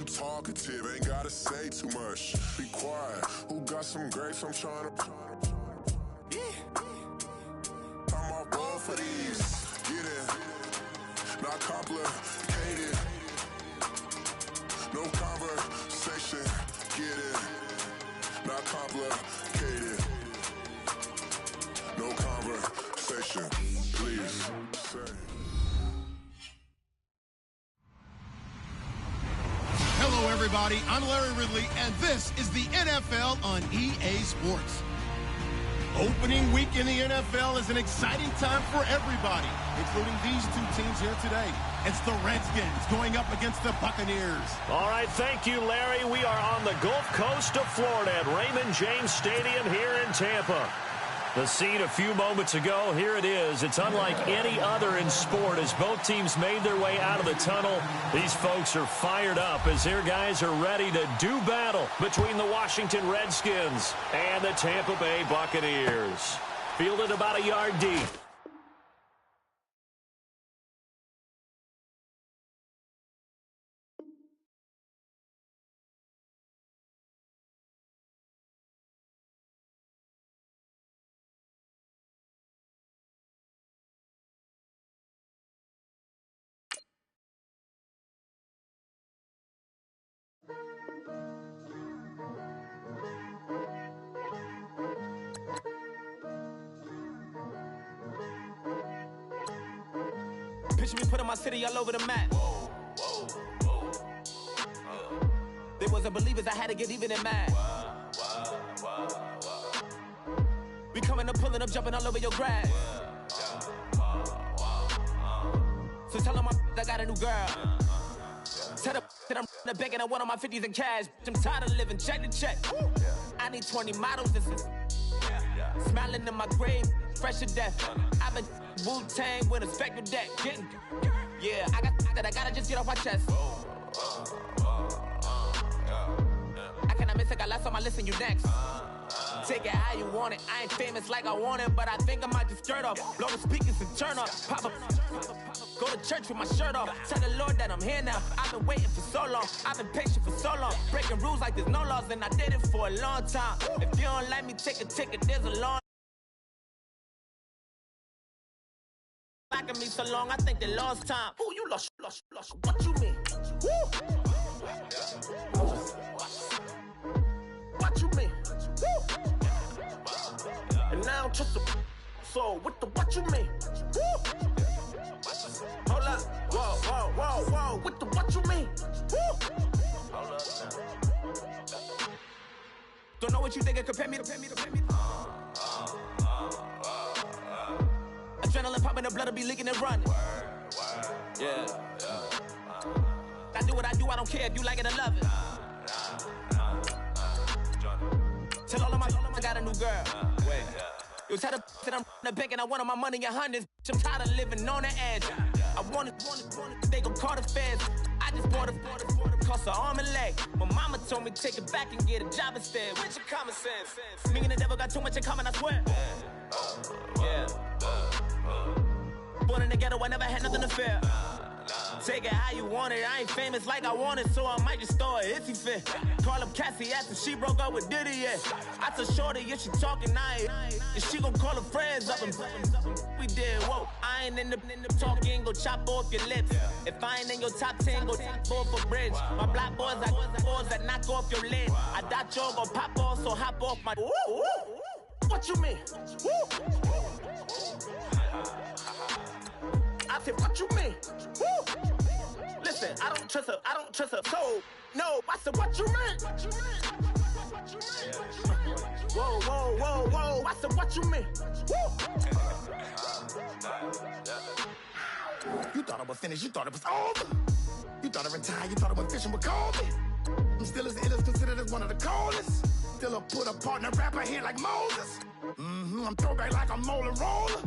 You talkative, ain't gotta say too much. Be quiet. Who got some grapes? I'm trying to. I'm all board for these. Get in. Not complicated. No conversation. Get in. Not complicated. No conversation. Please say. Hello, everybody. I'm Larry Ridley, and this is the NFL on EA Sports. Opening week in the NFL is an exciting time for everybody, including these two teams here today. It's the Redskins going up against the Buccaneers. All right, thank you, Larry. We are on the Gulf Coast of Florida at Raymond James Stadium here in Tampa. The scene a few moments ago, here it is. It's unlike any other in sport as both teams made their way out of the tunnel. These folks are fired up as their guys are ready to do battle between the Washington Redskins and the Tampa Bay Buccaneers. Fielded about a yard deep. Picture me putting my city all over the map. They wasn't believers, I had to get even and mad. We coming up, pulling up, jumping all over your grass. So tell them I got a new girl. Tell them that I'm the bank and I want on my 50s in cash. I'm tired of living check to check. I need 20 models, this is smiling in my grave, fresh to death. I've been Wu-Tang with a spectral deck. Getting, yeah, I gotta just get off my chest. I cannot miss it, got last on my list and you next. Take it how you want it. I ain't famous like I want it, but I think I might just skirt off. Blow the speakers and turn up. Pop up. Go to church with my shirt off. Tell the Lord that I'm here now. I've been waiting for so long. I've been patient for so long. Breaking rules like there's no laws, and I did it for a long time. If you don't like me, take a ticket. There's a long. Liking me so long, I think they lost time. Ooh, you lost. What you mean? Woo! What you mean? Woo! And now I'm just a so with the what you mean? Woo! Hold up, whoa, with the what you mean? Woo! Hold up. Don't know what you think it compare me to. Adrenaline popping, the blood will be leaking and running. Yeah. I do what I do, I don't care if you like it or love it. Tell all of my I got a new girl. Wait. You tell the that I'm the bank and I want all my money in hundreds. I'm tired of living on the edge. I want it, they gon' call the feds. I just bought it, cost an arm and leg. My mama told me take it back and get a job instead. Where's your common sense? Me and the devil got too much in common, I swear. Yeah. Born in the ghetto, I never had nothing to fear. Take it how you want it. I ain't famous like I want it, so I might just throw a hissy fit. Call up Cassie after she broke up with Diddy, yeah. I told Shorty if she talking, and she gon' call her friends up and we did, whoa. I ain't in the talking, go chop off your lips. If I ain't in your top 10, go fall for bridge. My black boys, I got boys that knock off your lid. I thought y'all gon' pop off, so hop off my. What you mean? I said, what you mean? Woo! Listen, I don't trust her. So, no, I said, what you mean? Whoa, I said, what you mean? Woo! You thought I was finished, you thought it was over. You thought I retired, you thought I went fishing with Kobe. I'm still as ill as considered as one of the coldest. Still a put a partner rapper here like Moses. I'm throwback like a molar roller.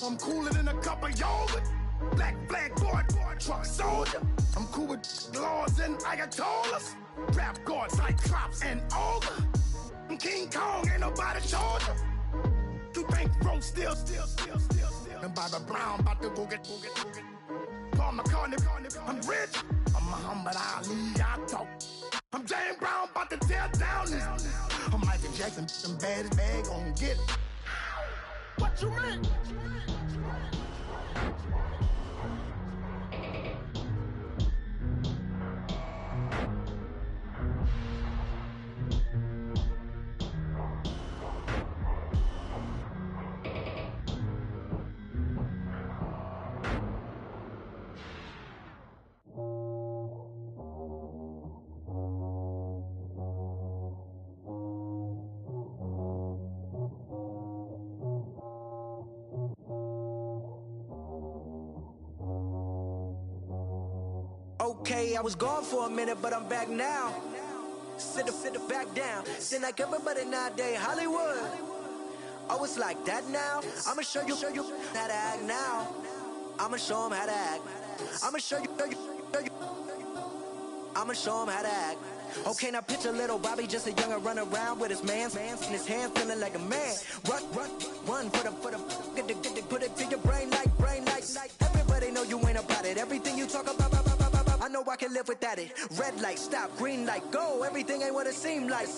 I'm cooler than a cup of yogurt. Black flag board, truck soldier. I'm cool with laws and Ayatollahs. Rap god, Cyclops and Olga. I'm King Kong, ain't nobody Georgia. You think Rose still. And Bobby Brown about to go get. Paul McCartney, I'm rich. I'm Muhammad Ali, I Them baddest bag gon' get it. What you mean? Okay, I was gone for a minute, but I'm back now. Sit back down. Seem like everybody nowadays, Hollywood. Oh, it's like that now? I'ma show you how to act now. I'ma show 'em how to act. I'ma show you. I'ma show 'em how to act. Okay, now picture little Bobby, just a younger run around with his man's in his hand, feeling like a man. Run for the put it to your brain like. Everybody know you ain't about it. Everything you talk about, I know I can live without it. Red light, stop, green light, go. Everything ain't what it seem like.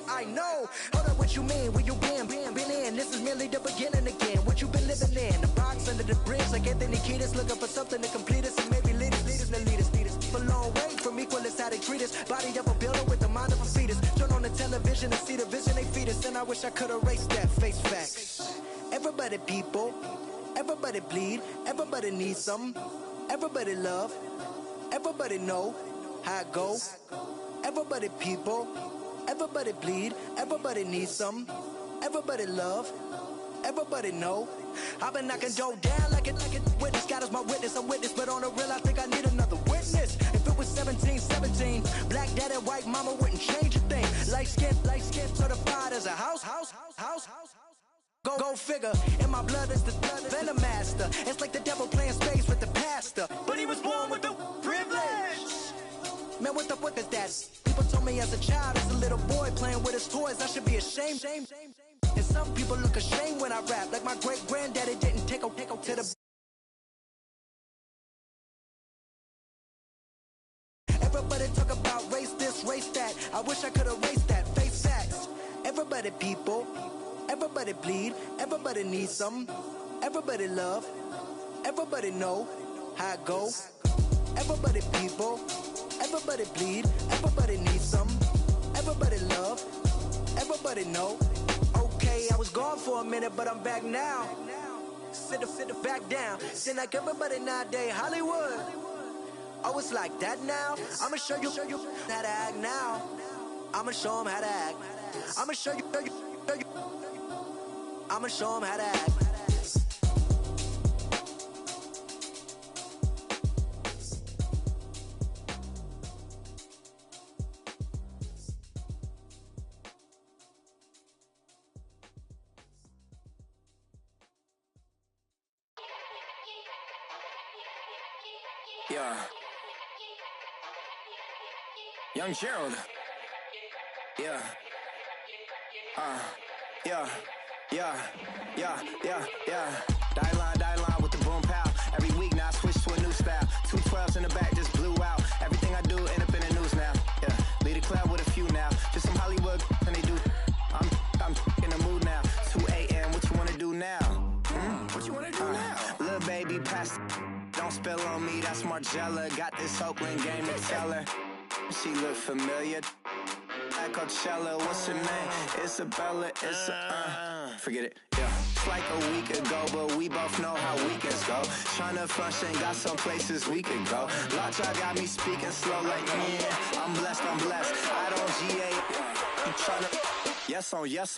I know. Hold up, what you mean? Where you been in? This is merely the beginning again. What you been living in? The box under the bridge, like Anthony Kiedis, looking for something to complete us and maybe lead us. A long way from equal is how they treat us. Body of a builder with the mind of a fetus. Turn on the television and see the vision they feed us. And I wish I could erase that. Face facts. Everybody people, everybody bleed, everybody needs something. Everybody love, everybody know how it go. Everybody people, everybody bleed, everybody needs something. Everybody love, everybody know. I've been knocking Joe down like it. Witness, God is my witness, I'm witness, but on the real, I think I need another witness. If it was 17, black daddy, white mama wouldn't change a thing. Light skin, certified as a house. Go figure, in my blood is the venom master. It's like the devil playing spades with the pastor. But he was born with the privilege. Man, what the fuck is that? People told me as a child, as a little boy playing with his toys, I should be ashamed. And some people look ashamed when I rap, like my great granddaddy didn't take to the. Everybody talk about race this, race that. I wish I could erase that. Face facts. Everybody people, everybody bleed, everybody needs something. Everybody love, everybody know how it go. Everybody people, everybody bleed, everybody needs something. Everybody love, everybody know. Okay, I was gone for a minute, but I'm back now. Sit back down. Seem like everybody nowadays, Hollywood. Oh, it's like that now? I'ma show you how to act now. I'ma show 'em how to act. I'ma show you. I'ma show 'em how to act. Yeah. Young Gerald. Yeah. Yeah. Die line with the boom pow. Every week now I switch to a new style. 212s in the back just blew out. Everything I do end up in the news now. Yeah. Lead a club with a few now. Just some Hollywood and they do. I'm in the mood now. 2 a.m. What you wanna do now? What you wanna do now? Little baby pass. Don't spill on me, that's Margella. Got this Oakland game to tell her. She look familiar. At Coachella, what's her name? Isabella, forget it, yeah. It's like a week ago, but we both know how weekends go. Tryna function, got some places we could go. Lockjaw got me speaking slow like, yeah, I'm blessed. I don't GA, you tryna, yes on yes.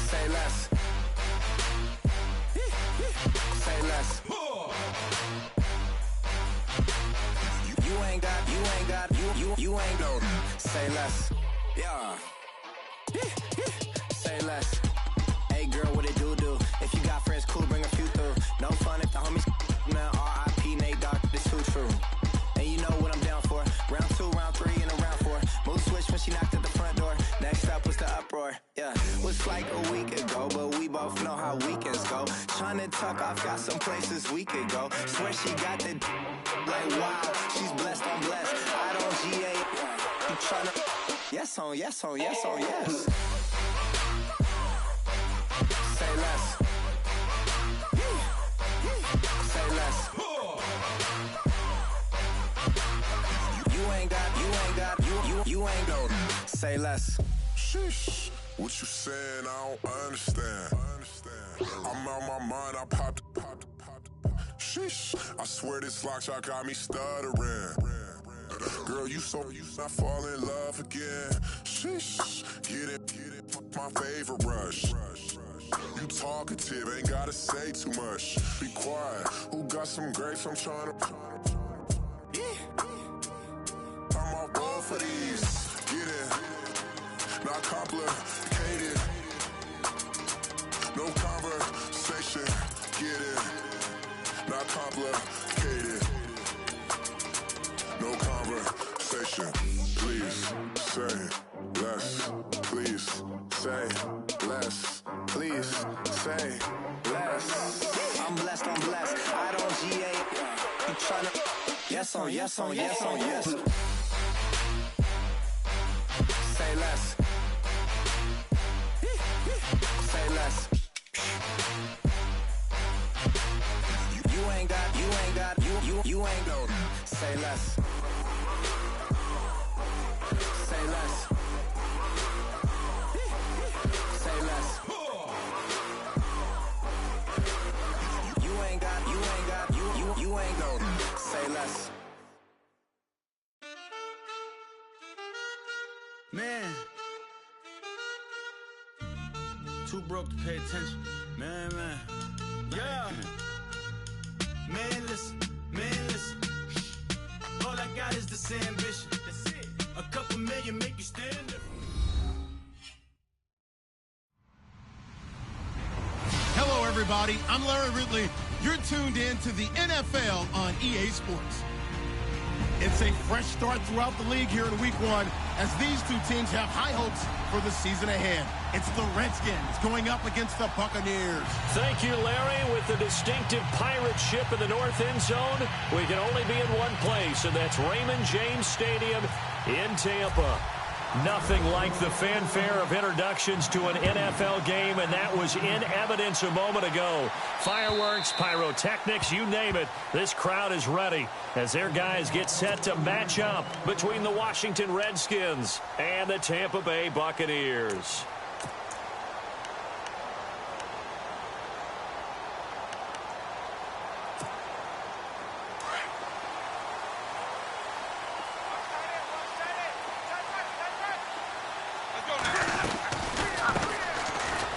Say less. Say less. You ain't no. Say less. Yeah. Say less. Hey girl, what it do? If you got friends, cool, bring a few through. No fun if the homies now. R.I.P. Nate Dogg, this too true. And you know what I'm down for. Round 2, round 3, and a round 4. Mood switch when she knocked at the front door. Next up was the uproar. Yeah, was like a week ago, but we both know how weekends go. Tryna tuck off, got some places we could go. Swear she got the like wow, she's blessed, I'm blessed. I don't GA, you tryna on yes on yes on yes. Say less. Say less. You ain't go. Say less. Sheesh. What you saying? I don't understand. I'm out my mind. I popped. Sheesh. I swear this lock shot got me stuttering. Girl, you not fall in love again. Sheesh. Get it. My favorite rush. You talkative, ain't gotta say too much. Be quiet. Who got some grapes? I'm trying to. I'm all roll for these. Get it. Not complicated. No conversation. Get it. Not complicated. No conversation. Please say less. Please say less. Please say less. I'm blessed. I don't GA. You tryna. Yes on yes on yes on yes. Say less. Say less. You ain't got. You ain't go. Say less. Say less. Say less. You ain't got. You ain't go. Say less. Man, too broke to pay attention. Man. Yeah. Man, listen. All I got is this ambition. That's it. A couple million make you stand up. Hello, everybody. I'm Larry Ridley. You're tuned in to the NFL on EA Sports. It's a fresh start throughout the league here in Week 1 as these two teams have high hopes for the season ahead. It's the Redskins going up against the Buccaneers. Thank you, Larry. With the distinctive pirate ship in the north end zone, we can only be in one place, and that's Raymond James Stadium in Tampa. Nothing like the fanfare of introductions to an NFL game, and that was in evidence a moment ago. Fireworks, pyrotechnics, you name it. This crowd is ready as their guys get set to match up between the Washington Redskins and the Tampa Bay Buccaneers.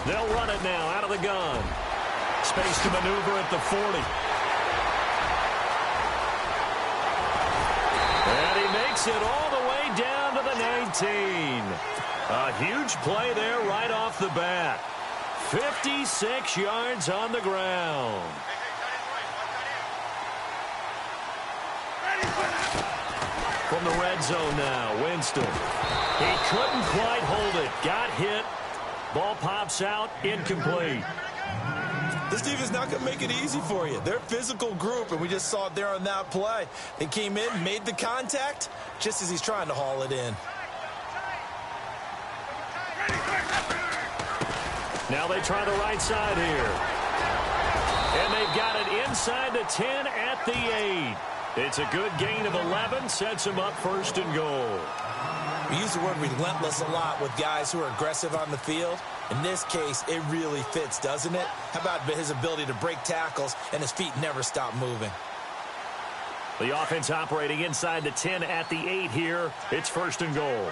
They'll run it now out of the gun. Space to maneuver at the 40. And he makes it all the way down to the 19. A huge play there right off the bat. 56 yards on the ground. From the red zone now, Winston. He couldn't quite hold it. Got hit. Ball pops out, incomplete. This defense is not going to make it easy for you. They're a physical group, and we just saw it there on that play. They came in, made the contact, just as he's trying to haul it in. Now they try the right side here. And they've got it inside the 10 at the 8. It's a good gain of 11, sets them up first and goal. We use the word relentless a lot with guys who are aggressive on the field. In this case, it really fits, doesn't it? How about his ability to break tackles and his feet never stop moving? The offense operating inside the 10 at the 8 here. It's first and goal.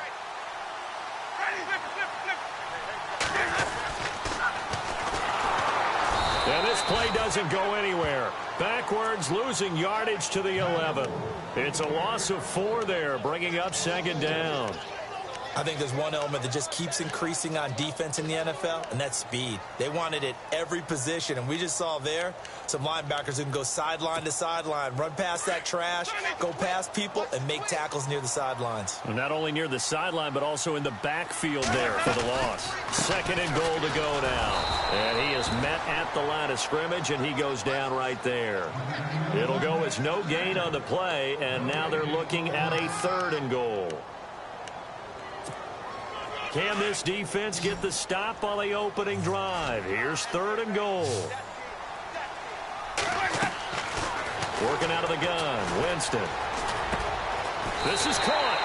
And this play doesn't go anywhere. Backwards, losing yardage to the 11. It's a loss of 4 there, bringing up second down. I think there's one element that just keeps increasing on defense in the NFL, and that's speed. They want it at every position, and we just saw there some linebackers who can go sideline to sideline, run past that trash, go past people, and make tackles near the sidelines. Well, not only near the sideline, but also in the backfield there for the loss. Second and goal to go now. And he is met at the line of scrimmage, and he goes down right there. It'll go as no gain on the play, and now they're looking at a third and goal. Can this defense get the stop on the opening drive? Here's 3rd and goal. Working out of the gun, Winston. This is caught.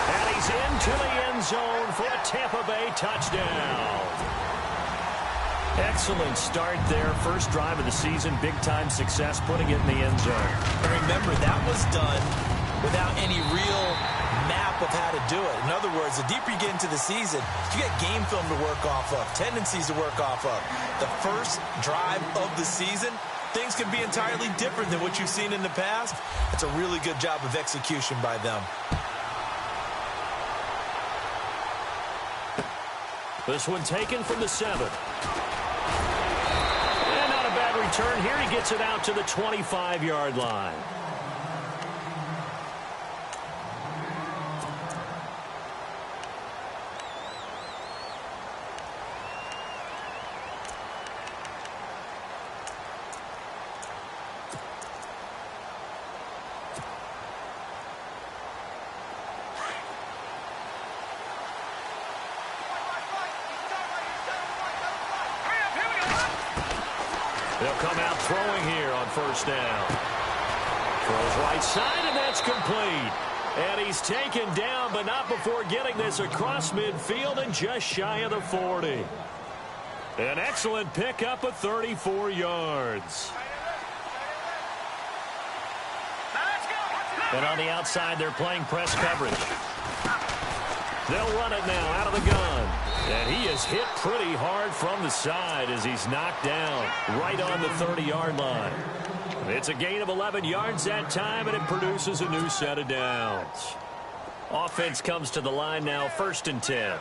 And he's into the end zone for a Tampa Bay touchdown. Excellent start there. First drive of the season. Big-time success putting it in the end zone. And remember, that was done without any real map of how to do it. In other words, the deeper you get into the season, you get game film to work off of, tendencies to work off of. The first drive of the season, things can be entirely different than what you've seen in the past. It's a really good job of execution by them. This one taken from the 7. And not a bad return here. He gets it out to the 25-yard line. They'll come out throwing here on first down. Throws right side, and that's complete. And he's taken down, but not before getting this across midfield and just shy of the 40. An excellent pickup of 34 yards. And on the outside, they're playing press coverage. They'll run it now out of the gun. And he is hit pretty hard from the side as he's knocked down right on the 30-yard line. It's a gain of 11 yards that time, and it produces a new set of downs. Offense comes to the line now, 1st and 10.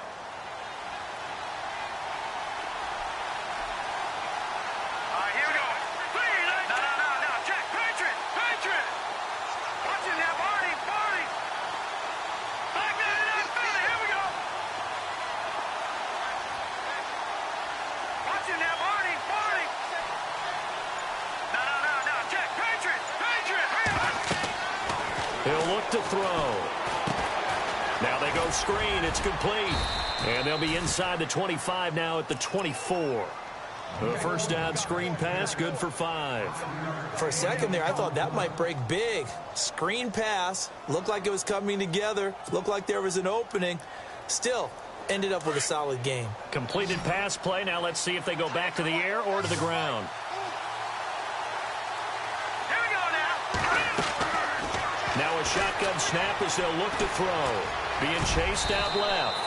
He'll look to throw. Now they go screen. It's complete. And they'll be inside the 25 now at the 24. The first down screen pass, good for 5. For a second there, I thought that might break big. Screen pass. Looked like it was coming together. Looked like there was an opening. Still, ended up with a solid game. Completed pass play. Now let's see if they go back to the air or to the ground. Now a shotgun snap as they'll look to throw. Being chased out left.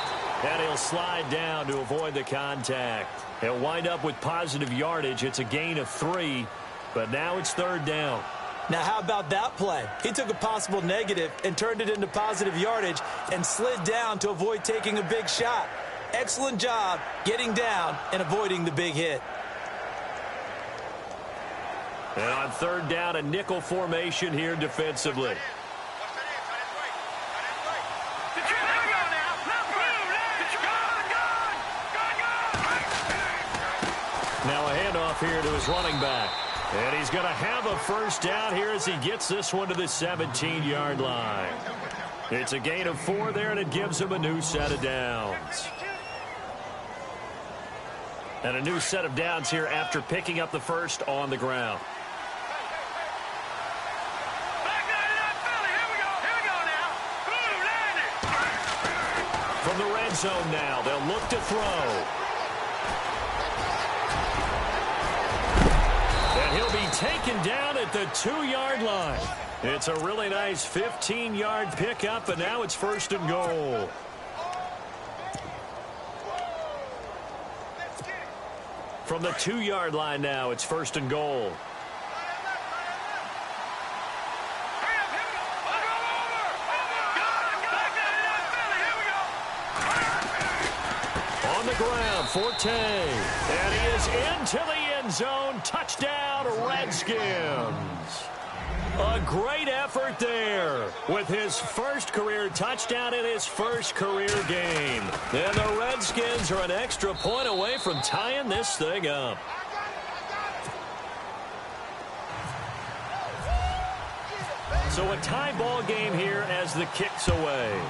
And he'll slide down to avoid the contact. He'll wind up with positive yardage. It's a gain of 3, but now it's 3rd down. Now how about that play? He took a possible negative and turned it into positive yardage and slid down to avoid taking a big shot. Excellent job getting down and avoiding the big hit. And on 3rd down, a nickel formation here defensively. Now a handoff here to his running back. And he's going to have a first down here as he gets this one to the 17-yard line. It's a gain of 4 there, and it gives him a new set of downs. And a new set of downs here after picking up the first on the ground. From the red zone now, they'll look to throw. And he'll be taken down at the 2-yard line. It's a really nice 15-yard pickup, and now it's 1st and goal. From the 2-yard line now, it's 1st and goal. On the ground, Forte. And he is into the end zone. Touchdown, Redskins. A great effort there with his first career touchdown in his first career game. And the Redskins are an extra point away from tying this thing up. So a tie ball game here as the kick's away.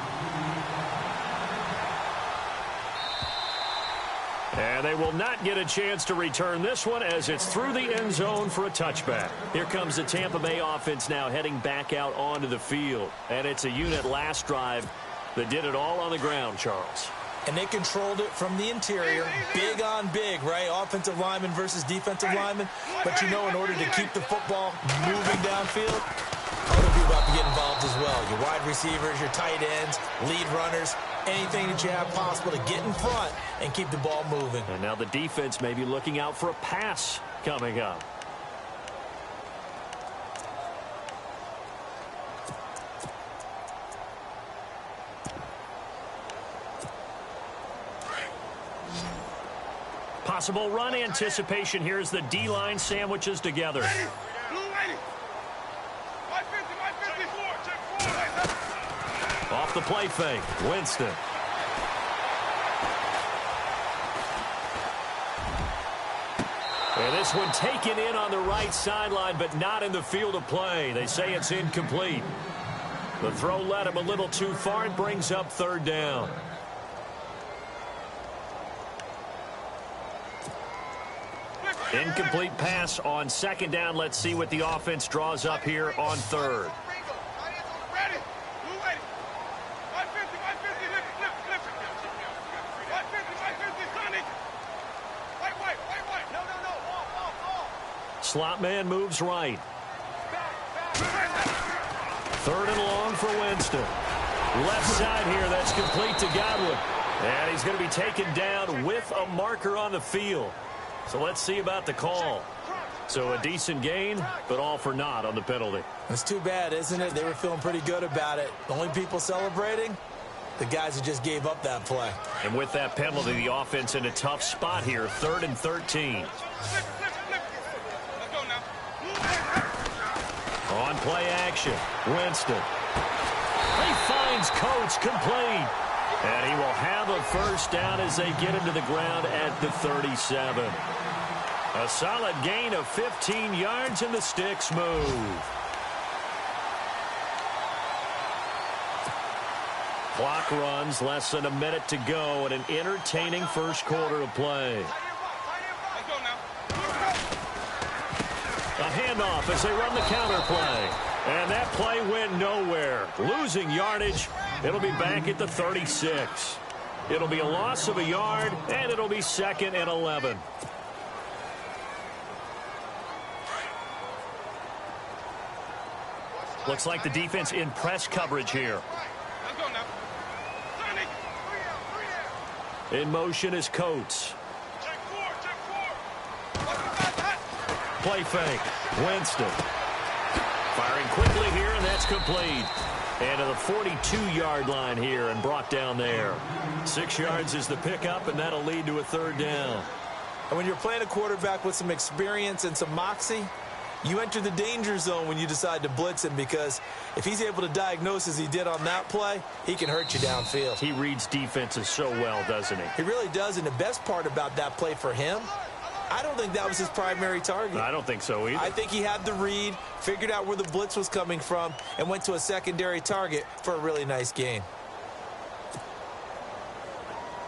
And they will not get a chance to return this one as it's through the end zone for a touchback. Here comes the Tampa Bay offense now heading back out onto the field. And it's a unit last drive that did it all on the ground, Charles. And they controlled it from the interior, big on big, right? Offensive lineman versus defensive lineman. But you know, in order to keep the football moving downfield, other people have to get involved as well. Your wide receivers, your tight ends, lead runners, anything that you have possible to get in front and keep the ball moving. And now the defense may be looking out for a pass coming up. Possible run anticipation. Here's the D-line sandwiches together. Off the play fake, Winston. And this one taken in on the right sideline, but not in the field of play. They say it's incomplete. The throw led him a little too far. It brings up third down. Incomplete pass on second down. Let's see what the offense draws up here on third. Slot man moves right. Third and long for Winston. Left side here, that's complete to Godwin. And he's going to be taken down with a marker on the field. So let's see about the call. So a decent gain, but all for naught on the penalty. It's too bad, isn't it? They were feeling pretty good about it. The only people celebrating, the guys who just gave up that play. And with that penalty, the offense in a tough spot here, 3rd and 13. On play action, Winston. He finds Coates complete. And he will have a first down as they get him to the ground at the 37. A solid gain of 15 yards and the sticks move. Clock runs, less than a minute to go, and an entertaining first quarter of play. A handoff as they run the counter play. And that play went nowhere. Losing yardage. It'll be back at the 36. It'll be a loss of a yard, and it'll be 2nd and 11. Looks like the defense in press coverage here. In motion is Coates. Play fake. Winston. Firing quickly here, and that's complete. And to the 42-yard line here and brought down there. 6 yards is the pickup, and that'll lead to a third down. And when you're playing a quarterback with some experience and some moxie, you enter the danger zone when you decide to blitz him, because if he's able to diagnose as he did on that play, he can hurt you downfield. He reads defenses so well, doesn't he? He really does, and the best part about that play for him, I don't think that was his primary target. I don't think so either. I think he had the read, figured out where the blitz was coming from, and went to a secondary target for a really nice gain.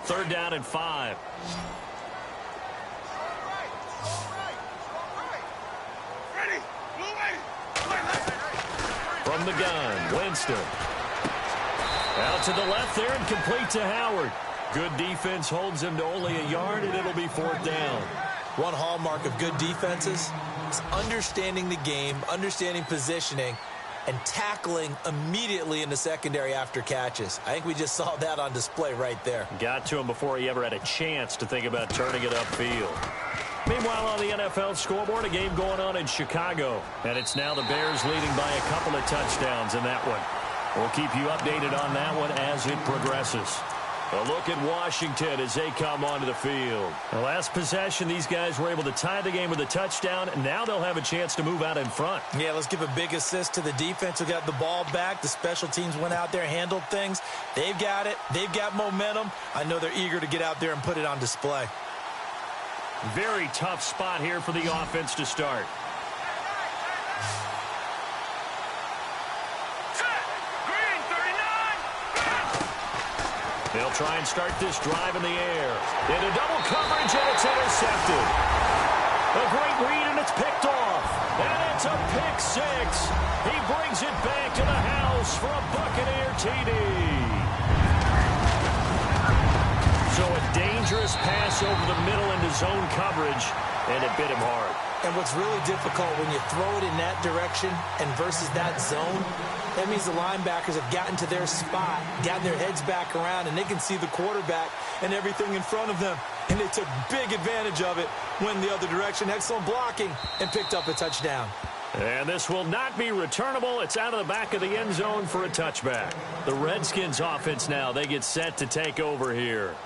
3rd down and 5. From the gun, Winston. Out to the left there and complete to Howard. Good defense holds him to only a yard, and it'll be 4th down. One hallmark of good defenses is understanding the game, understanding positioning, and tackling immediately in the secondary after catches. I think we just saw that on display right there. Got to him before he ever had a chance to think about turning it upfield. Meanwhile, on the NFL scoreboard, a game going on in Chicago. And it's now the Bears leading by a couple of touchdowns in that one. We'll keep you updated on that one as it progresses. A look at Washington as they come onto the field. The last possession, these guys were able to tie the game with a touchdown. Now they'll have a chance to move out in front. Yeah, let's give a big assist to the defense who got the ball back. The special teams went out there, handled things. They've got it. They've got momentum. I know they're eager to get out there and put it on display. Very tough spot here for the offense to start. They'll try and start this drive in the air. Into double coverage, and it's intercepted. A great read, and it's picked off. And it's a pick six. He brings it back to the house for a Buccaneer TD. So a dangerous pass over the middle into zone coverage, and it bit him hard. And what's really difficult when you throw it in that direction and versus that zone, that means the linebackers have gotten to their spot, gotten their heads back around, and they can see the quarterback and everything in front of them. And they took big advantage of it, went the other direction, excellent blocking, and picked up a touchdown. And this will not be returnable. It's out of the back of the end zone for a touchback. The Redskins offense now, they get set to take over here.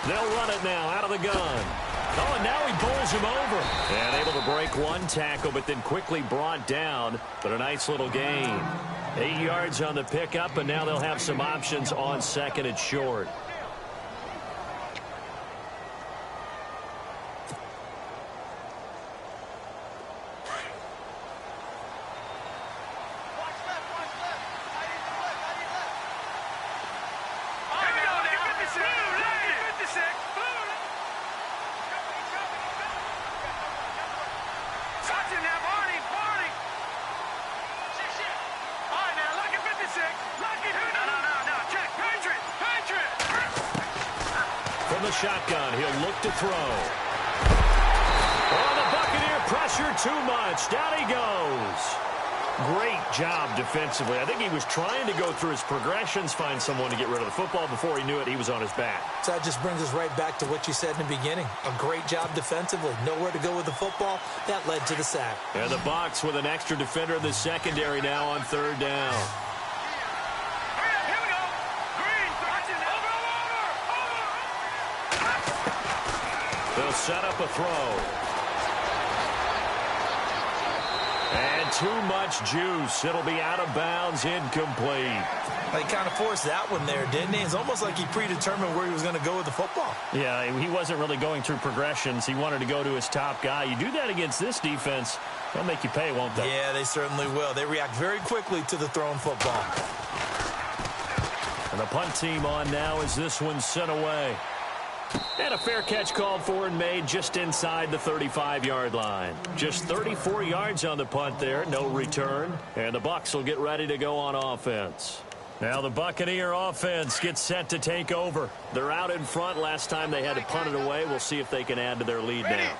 They'll run it now out of the gun. Oh, and now he bowls him over. And able to break one tackle, but then quickly brought down. But a nice little gain. 8 yards on the pickup, and now they'll have some options on second and short. From the shotgun, he'll look to throw. Oh, the Buccaneer pressure too much. Down he goes. Great job defensively. I think he was trying to go through his progressions, find someone to get rid of the football. Before he knew it, he was on his back. So that just brings us right back to what you said in the beginning. A great job defensively. Nowhere to go with the football. That led to the sack. And the Bucs with an extra defender in the secondary now on third down. They'll set up a throw. And too much juice. It'll be out of bounds, incomplete. He kind of forced that one there, didn't he? It's almost like he predetermined where he was going to go with the football. Yeah, he wasn't really going through progressions. He wanted to go to his top guy. You do that against this defense, they'll make you pay, won't they? Yeah, they certainly will. They react very quickly to the thrown football. And the punt team on now as this one's sent away. And a fair catch called for and made just inside the 35-yard line. Just 34 yards on the punt there, no return. And the Bucs will get ready to go on offense. Now the Buccaneer offense gets set to take over. They're out in front. Last time they had to punt it away. We'll see if they can add to their lead now.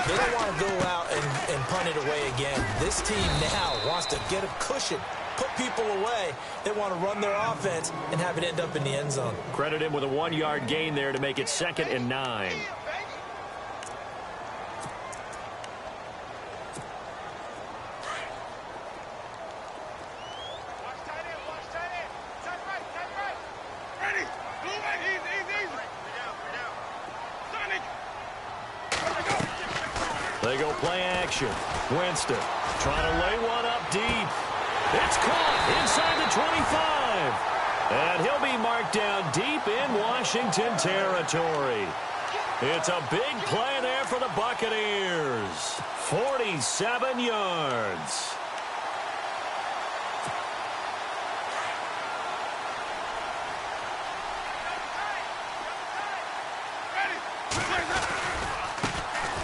They don't want to go out and punt it away again. This team now wants to get a cushion, put people away. They want to run their offense and have it end up in the end zone. Credit him with a 1-yard gain there to make it 2nd and 9. They go play action. Winston trying to lay one up deep. It's caught inside the 25. And he'll be marked down deep in Washington territory. It's a big play there for the Buccaneers. 47 yards.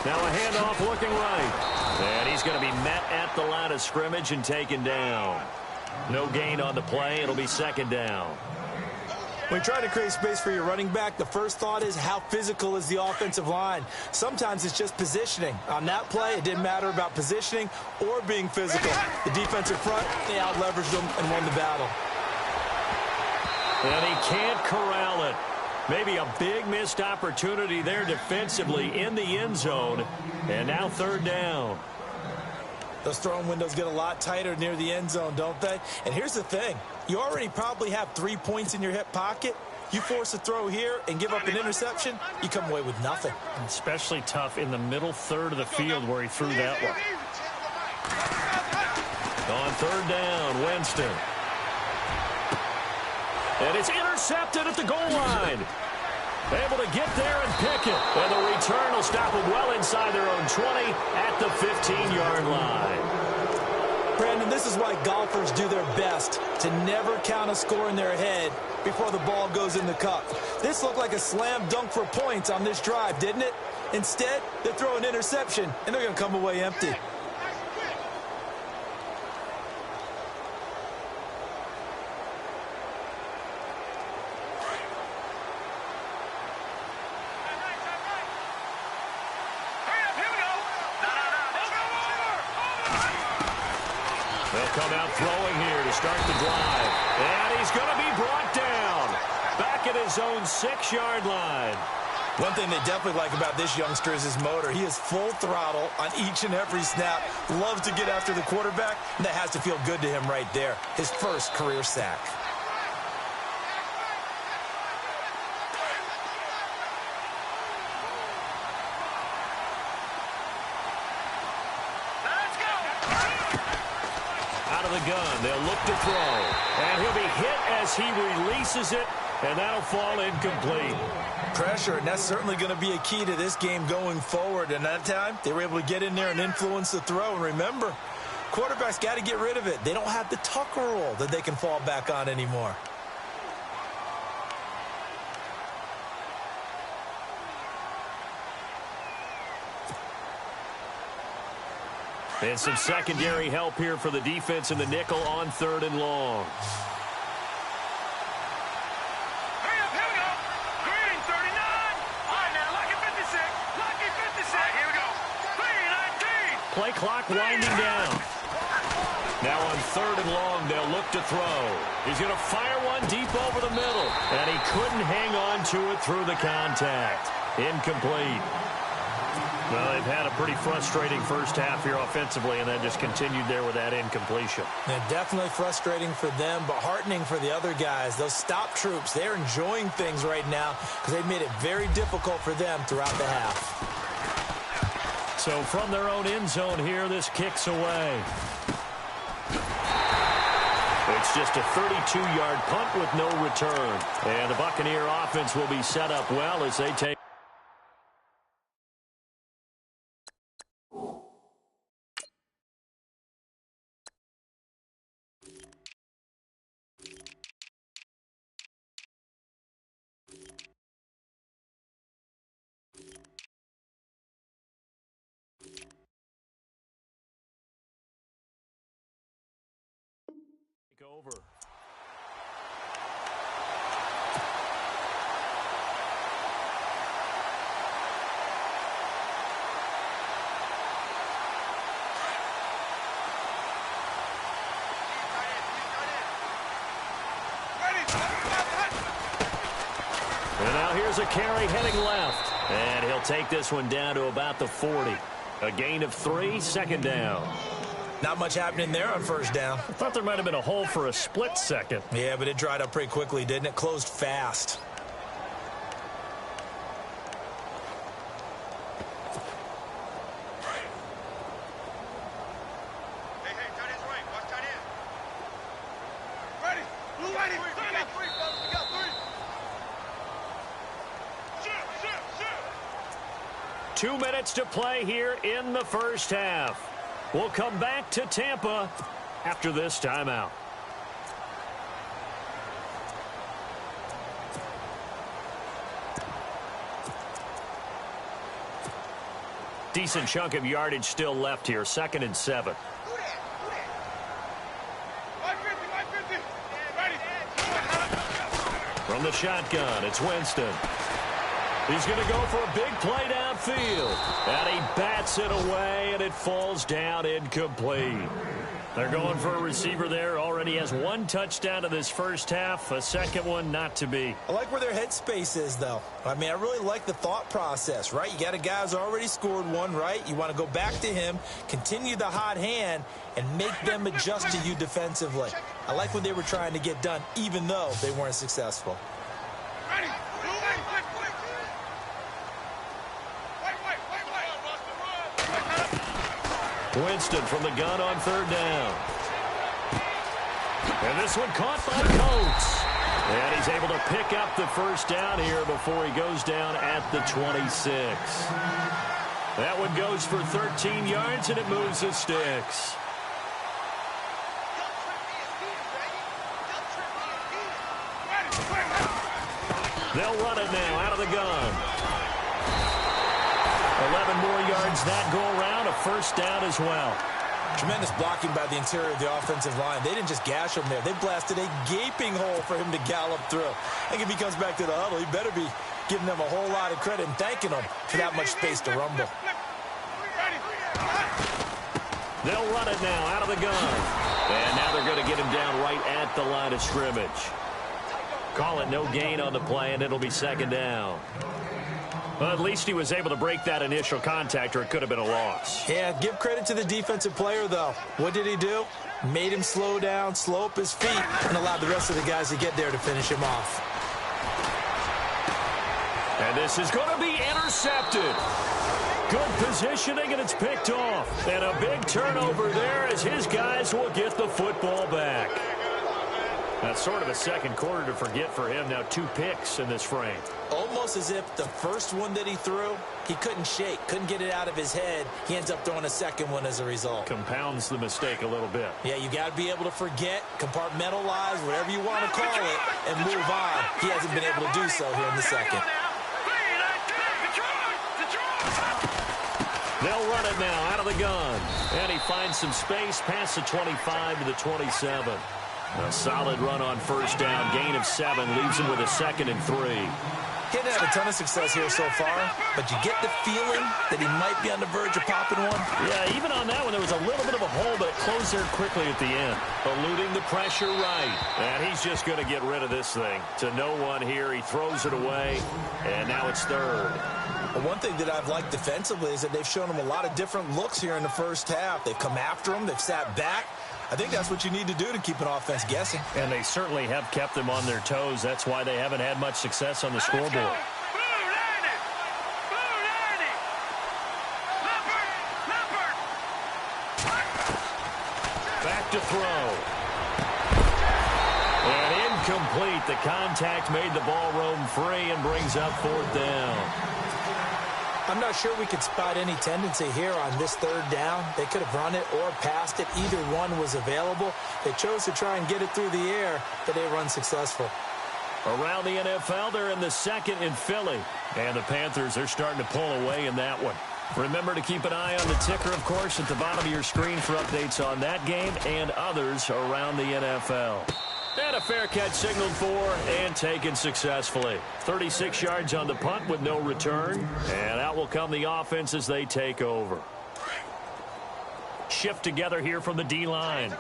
Now a handoff looking right. And he's going to be met at the line of scrimmage and taken down. No gain on the play. It'll be 2nd down. When you try to create space for your running back, the first thought is how physical is the offensive line. Sometimes it's just positioning. On that play, it didn't matter about positioning or being physical. The defensive front, they out-leveraged them and won the battle. And he can't corral it. Maybe a big missed opportunity there defensively in the end zone. And now 3rd down. Those throwing windows get a lot tighter near the end zone, don't they? And here's the thing. You already probably have 3 points in your hip pocket. You force a throw here and give up an interception, you come away with nothing. Especially tough in the middle third of the field where he threw that one. On third down, Winston. And it's intercepted at the goal line. Able to get there and pick it. And the return will stop them well inside their own 20 at the 15-yard line. Brandon, this is why golfers do their best to never count a score in their head before the ball goes in the cup. This looked like a slam dunk for points on this drive, didn't it? Instead, they throw an interception, and they're going to come away empty. Come out throwing here to start the drive. And he's going to be brought down. Back at his own 6-yard line. One thing they definitely like about this youngster is his motor. He is full throttle on each and every snap. Loves to get after the quarterback. And that has to feel good to him right there. His first career sack. Gun. They'll look to throw. And he'll be hit as he releases it, and that'll fall incomplete. Pressure, and that's certainly going to be a key to this game going forward. And that time, they were able to get in there and influence the throw. And remember, quarterbacks got to get rid of it. They don't have the Tucker rule that they can fall back on anymore. And some secondary help here for the defense in the nickel on third and long. Hurry up, here we go. Green, 39. All right, now, lucky 56. Lucky 56. All right, here we go. Green, 19. Play clock winding down. Now on third and long, they'll look to throw. He's going to fire one deep over the middle. And he couldn't hang on to it through the contact. Incomplete. Well, they've had a pretty frustrating first half here offensively, and then just continued there with that incompletion. Yeah, definitely frustrating for them, but heartening for the other guys. Those stop troops, they're enjoying things right now because they've made it very difficult for them throughout the half. So from their own end zone here, this kicks away. It's just a 32-yard punt with no return. And the Buccaneer offense will be set up well as they take. Over. And now here's a carry heading left. And he'll take this one down to about the 40. A gain of 3, second down. Not much happening there on first down. I thought there might have been a hole for a split second. Yeah, but it dried up pretty quickly, didn't it? Closed fast. Hey, tight end's right. Watch tight end. Ready. Blue ready. We got 3, fellas. We got 3. Shoot. 2 minutes to play here in the first half. We'll come back to Tampa after this timeout. Decent chunk of yardage still left here. 2nd and 7. From the shotgun, it's Winston. He's going to go for a big play downfield. And he bats it away, and it falls down incomplete. They're going for a receiver there. Already has 1 touchdown in this first half. A second one not to be. I like where their headspace is, though. I mean, I really like the thought process, right? You got a guy who's already scored 1, right? You want to go back to him, continue the hot hand, and make them adjust to you defensively. I like what they were trying to get done, even though they weren't successful. Winston from the gun on third down. And this one caught by Coates. And he's able to pick up the first down here before he goes down at the 26. That one goes for 13 yards, and it moves the sticks. They'll run it now out of the gun. 11 more yards that go around, a first down as well. Tremendous blocking by the interior of the offensive line. They didn't just gash him there. They blasted a gaping hole for him to gallop through. I think if he comes back to the huddle, he better be giving them a whole lot of credit and thanking them for that much space to rumble. They'll run it now out of the gun. And now they're going to get him down right at the line of scrimmage. Call it no gain on the play, and it'll be second down. Well, at least he was able to break that initial contact, or it could have been a loss. Yeah, give credit to the defensive player, though. What did he do? Made him slow down, slow up his feet, and allowed the rest of the guys to get there to finish him off. And this is going to be intercepted. Good positioning, and it's picked off. And a big turnover there as his guys will get the football back. That's sort of a second quarter to forget for him. Now 2 picks in this frame. Almost as if the first one that he threw, he couldn't shake, couldn't get it out of his head. He ends up throwing a second one as a result. Compounds the mistake a little bit. Yeah, you got to be able to forget, compartmentalize, whatever you want to call it, and move on. He hasn't been able to do so here in the second. They'll run it now out of the gun. And he finds some space past the 25 to the 27. A solid run on first down. Gain of 7 leaves him with a 2nd and 3. He hasn't had a ton of success here so far, but you get the feeling that he might be on the verge of popping one. Yeah, even on that one, there was a little bit of a hole, but it closed there quickly at the end. Eluding the pressure right. And he's just going to get rid of this thing. To no one here. He throws it away, and now it's 3rd. Well, one thing that I've liked defensively is that they've shown him a lot of different looks here in the first half. They've come after him. They've sat back. I think that's what you need to do to keep an offense guessing. And they certainly have kept them on their toes. That's why they haven't had much success on the scoreboard. Back to throw. And incomplete. The contact made the ball roam free and brings up 4th down. I'm not sure we could spot any tendency here on this 3rd down. They could have run it or passed it. Either one was available. They chose to try and get it through the air, but they were unsuccessful. Around the NFL, they're in the 2nd in Philly. And the Panthers are starting to pull away in that one. Remember to keep an eye on the ticker, of course, at the bottom of your screen for updates on that game and others around the NFL. And a fair catch signaled for and taken successfully. 36 yards on the punt with no return. And out will come the offense as they take over. Shift together here from the D-line.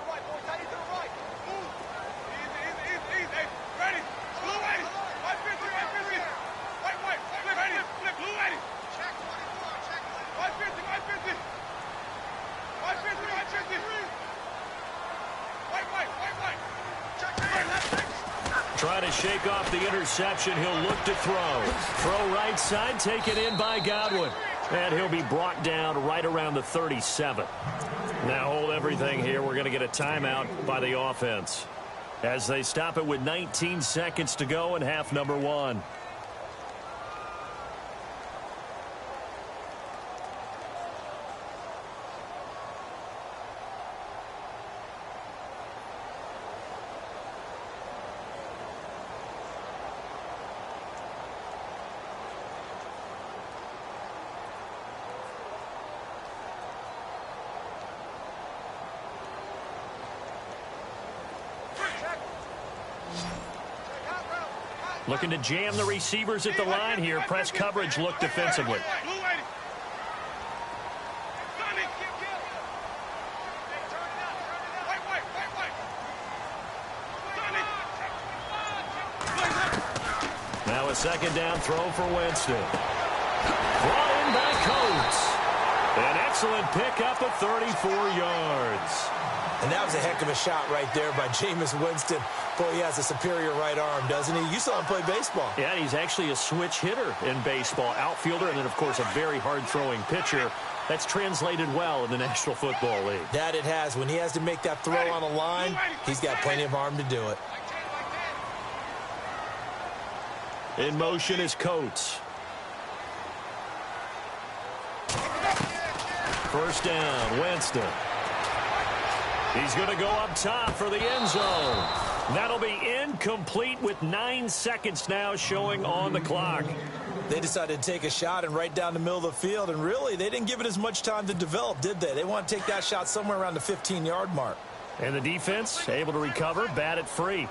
Trying to shake off the interception. He'll look to throw. Throw right side, taken in by Godwin. And he'll be brought down right around the 37. Now hold everything here. We're going to get a timeout by the offense as they stop it with 19 seconds to go in half number 1. Looking to jam the receivers at the line here. Press coverage look defensively. Now a 2nd down throw for Winston. Brought in by Coates. An excellent pickup of 34 yards. And that was a heck of a shot right there by Jameis Winston. Boy, he has a superior right arm, doesn't he? You saw him play baseball. Yeah, he's actually a switch hitter in baseball. Outfielder, and then, of course, a very hard-throwing pitcher. That's translated well in the National Football League. That it has. When he has to make that throw on a line, he's got plenty of arm to do it. In motion is Coates. First down, Winston. He's going to go up top for the end zone. That'll be incomplete with 9 seconds now showing on the clock. They decided to take a shot and right down the middle of the field, and really, they didn't give it as much time to develop, did they? They want to take that shot somewhere around the 15-yard mark. And the defense able to recover, bat it free.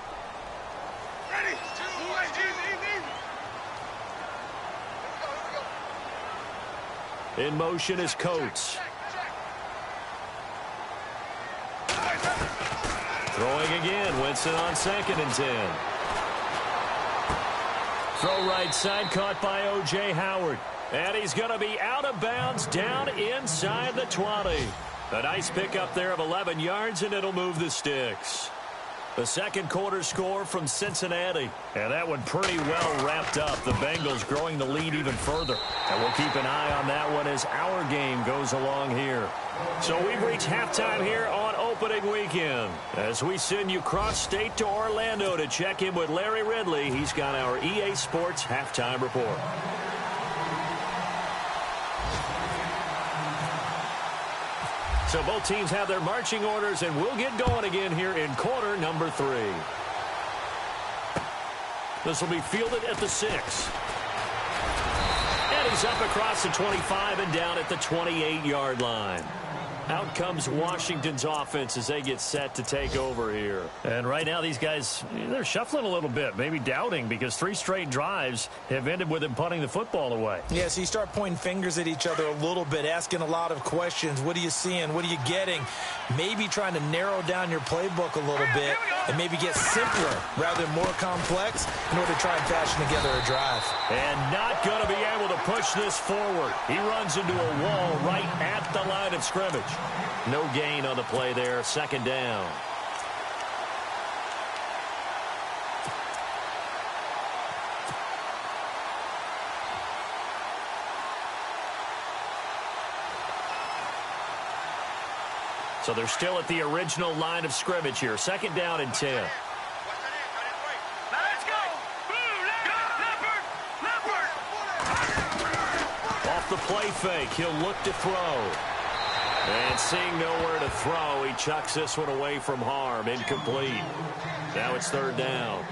Ready? In motion is Coates. Throwing again, Winston on 2nd and 10. Throw right side, caught by O.J. Howard. And he's going to be out of bounds down inside the 20. A nice pickup there of 11 yards, and it'll move the sticks. The second quarter score from Cincinnati. And that one pretty well wrapped up. The Bengals growing the lead even further. And we'll keep an eye on that one as our game goes along here. So we've reached halftime here on opening weekend. As we send you cross-state to Orlando to check in with Larry Ridley, he's got our EA Sports halftime report. So both teams have their marching orders, and we'll get going again here in quarter number 3. This will be fielded at the 6. And he's up across the 25 and down at the 28-yard line. Out comes Washington's offense as they get set to take over here. And right now these guys, they're shuffling a little bit, maybe doubting, because 3 straight drives have ended with them punting the football away. Yeah, so you start pointing fingers at each other a little bit, asking a lot of questions. What are you seeing? What are you getting? Maybe trying to narrow down your playbook a little bit and maybe get simpler rather than more complex in order to try and fashion together a drive. And not going to be able to push this forward. He runs into a wall right at the line of scrimmage. No gain on the play there. 2nd down. So they're still at the original line of scrimmage here. 2nd down and 10. Let's go. Off the play fake, he'll look to throw. And seeing nowhere to throw, he chucks this one away from harm. Incomplete. Now it's 3rd down.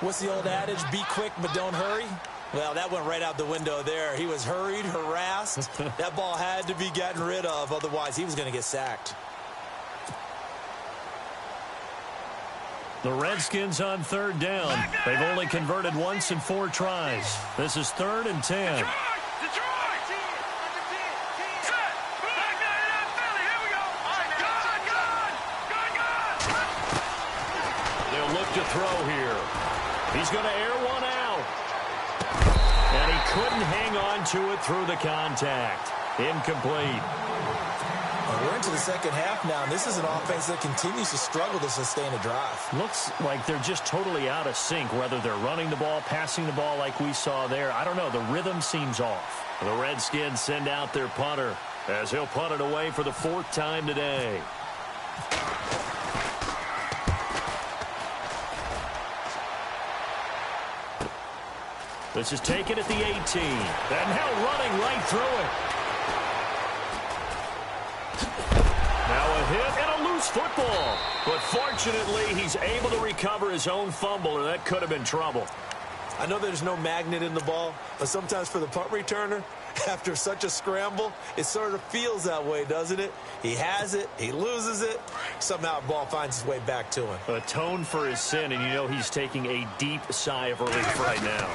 What's the old adage? Be quick, but don't hurry. Well, that went right out the window there. He was hurried, harassed. That ball had to be gotten rid of. Otherwise, he was going to get sacked. The Redskins on 3rd down. They've only converted once in 4 tries. This is 3rd and 10. To throw here. He's going to air one out. And he couldn't hang on to it through the contact. Incomplete. Well, we're into the second half now, and this is an offense that continues to struggle to sustain a drive. Looks like they're just totally out of sync, whether they're running the ball, passing the ball like we saw there. I don't know. The rhythm seems off. The Redskins send out their punter as he'll punt it away for the 4th time today. This is taken at the 18. And now running right through it. Now a hit and a loose football. But fortunately, he's able to recover his own fumble, or that could have been trouble. I know there's no magnet in the ball, but sometimes for the punt returner, after such a scramble, it sort of feels that way, doesn't it? He has it, he loses it, somehow the ball finds its way back to him. Atone for his sin, and you know he's taking a deep sigh of relief right now.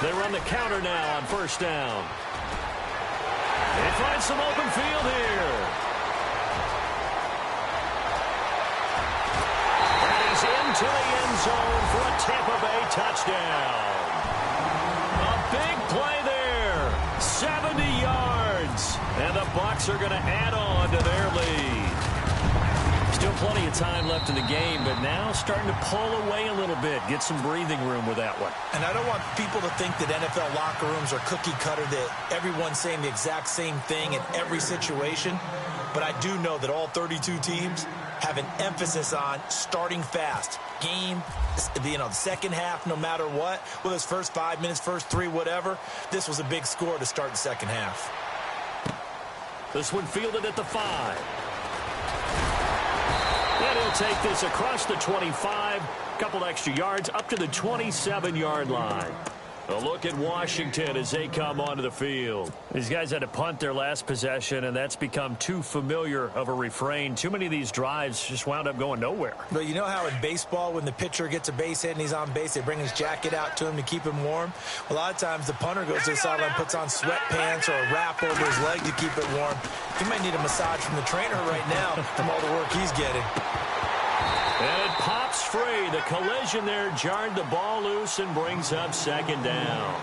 They run the counter now on 1st down. They find some open field here. And he's into the end zone for a Tampa Bay touchdown. A big play there. 70 yards. And the Bucs are going to add on to their lead. Still plenty of time left in the game, but now starting to pull away a little bit. Get some breathing room with that one. And I don't want people to think that NFL locker rooms are cookie cutter, that everyone's saying the exact same thing in every situation. But I do know that all 32 teams have an emphasis on starting fast. Game, the second half, no matter what, whether it's first 5 minutes, first 3, whatever, this was a big score to start the second half. This one fielded at the 5. And he'll take this across the 25, couple extra yards up to the 27-yard line. A look at Washington as they come onto the field. These guys had to punt their last possession, and that's become too familiar of a refrain. Too many of these drives just wound up going nowhere. But you know how in baseball, when the pitcher gets a base hit and he's on base, they bring his jacket out to him to keep him warm? A lot of times the punter goes to the sideline, puts on sweatpants or a wrap over his leg to keep it warm. He might need a massage from the trainer right now from all the work he's getting. And it pops free. The collision there jarred the ball loose and brings up second down.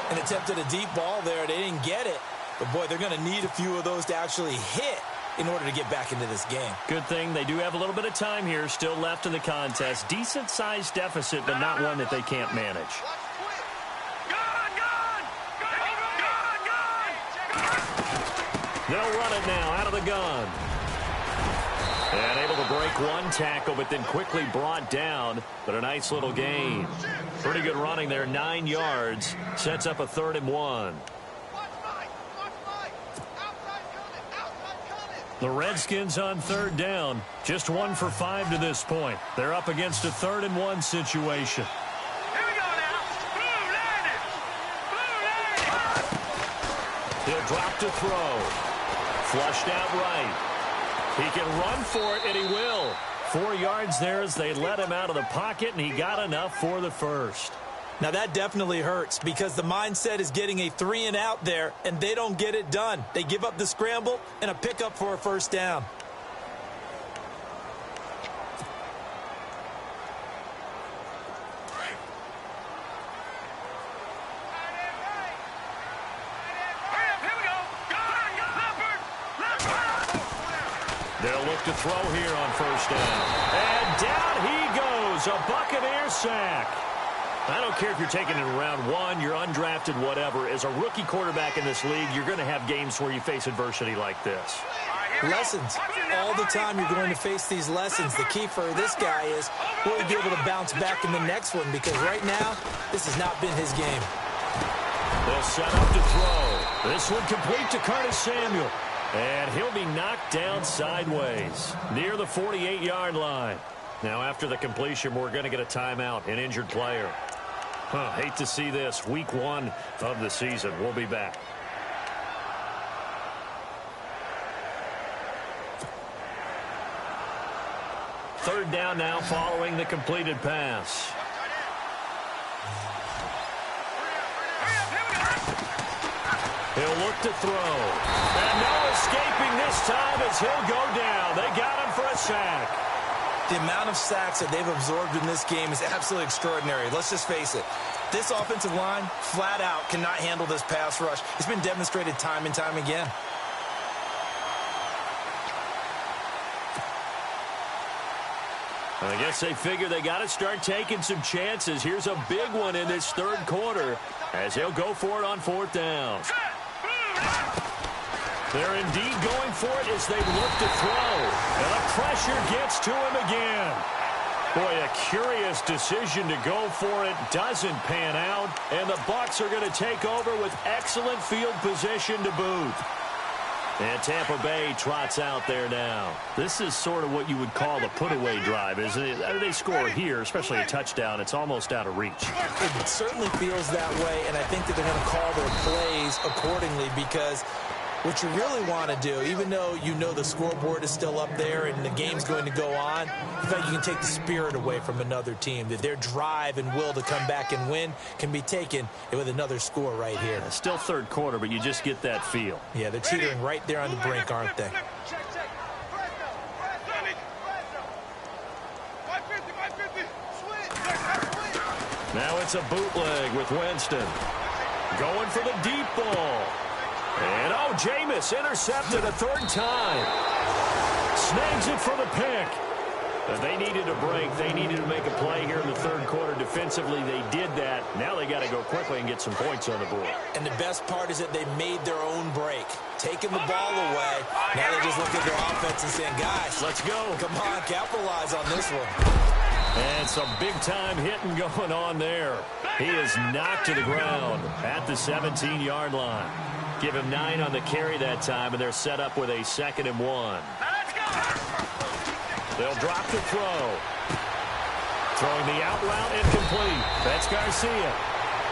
And attempted a deep ball there. They didn't get it. But, boy, they're going to need a few of those to actually hit in order to get back into this game. Good thing they do have a little bit of time here still left in the contest. Decent-sized deficit, but not one that they can't manage. They'll run it now out of the gun. And able to break one tackle, but then quickly brought down. But a nice little gain. Pretty good running there, 9 yards. Sets up a 3rd and 1. The Redskins on 3rd down. Just 1 for 5 to this point. They're up against a 3rd and 1 situation. Here we go now. Blue landed. He'll drop to throw. Flushed out right. He can run for it, and he will. 4 yards there as they let him out of the pocket, and he got enough for the first. Now, that definitely hurts because the mindset is getting a 3-and-out there, and they don't get it done. They give up the scramble and a pickup for a first down. They'll look to throw here on first down. And down he goes. A Buccaneer sack. I don't care if you're taking it in round 1, you're undrafted, whatever. As a rookie quarterback in this league, you're going to have games where you face adversity like this. Lessons. All the time you're going to face these lessons. The key for this guy is will he be able to bounce back in the next one? Because right now, this has not been his game. They'll set up to throw. This one complete to Curtis Samuel. And he'll be knocked down sideways near the 48-yard line. Now, after the completion, we're going to get a timeout, an injured player. Hate to see this. Week 1 of the season. We'll be back. Third down now following the completed pass. He'll look to throw. And no escaping this time as he'll go down. They got him for a sack. The amount of sacks that they've absorbed in this game is absolutely extraordinary. Let's just face it. This offensive line, flat out, cannot handle this pass rush. It's been demonstrated time and time again. I guess they figure they got to start taking some chances. Here's a big one in this third quarter as he'll go for it on fourth down. They're indeed going for it as they look to throw. And the pressure gets to him again. Boy, a curious decision to go for it. Doesn't pan out. And the Bucs are going to take over with excellent field position to boot. And Tampa Bay trots out there now. This is sort of what you would call a put-away drive, isn't it? They score here, especially a touchdown. It's almost out of reach. It certainly feels that way, and I think that they're going to call their plays accordingly because what you really want to do, even though you know the scoreboard is still up there and the game's going to go on, in fact, you can take the spirit away from another team. That their drive and will to come back and win can be taken with another score right here. Yeah, still third quarter, but you just get that feel. Yeah, they're teetering right there on the brink, aren't they? Now it's a bootleg with Winston. Going for the deep ball. And, Jameis intercepted a third time. Snags it for the pick. They needed a break. They needed to make a play here in the third quarter. Defensively, they did that. Now they got to go quickly and get some points on the board. And the best part is that they made their own break. Taking the ball away. Now they just look at their offense and saying, guys, let's go. Come on, capitalize on this one. And some big-time hitting going on there. He is knocked to the ground at the 17-yard line. Give him 9 on the carry that time, and they're set up with a 2nd and 1. They'll drop the throw. Throwing the out route incomplete. That's Garcia.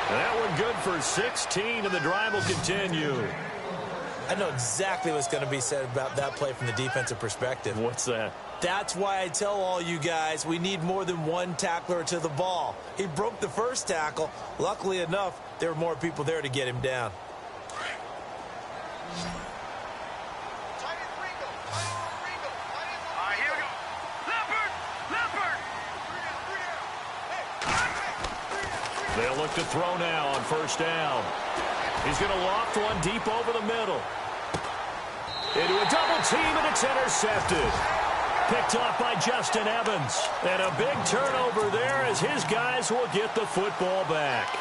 That one good for 16, and the drive will continue. I know exactly what's going to be said about that play from the defensive perspective. What's that? That's why I tell all you guys we need more than one tackler to the ball. He broke the first tackle. Luckily enough, there were more people there to get him down. They'll look to throw now on first down. He's going to loft one deep over the middle. Into a double team, and it's intercepted. Picked off by Justin Evans. And a big turnover there as his guys will get the football back.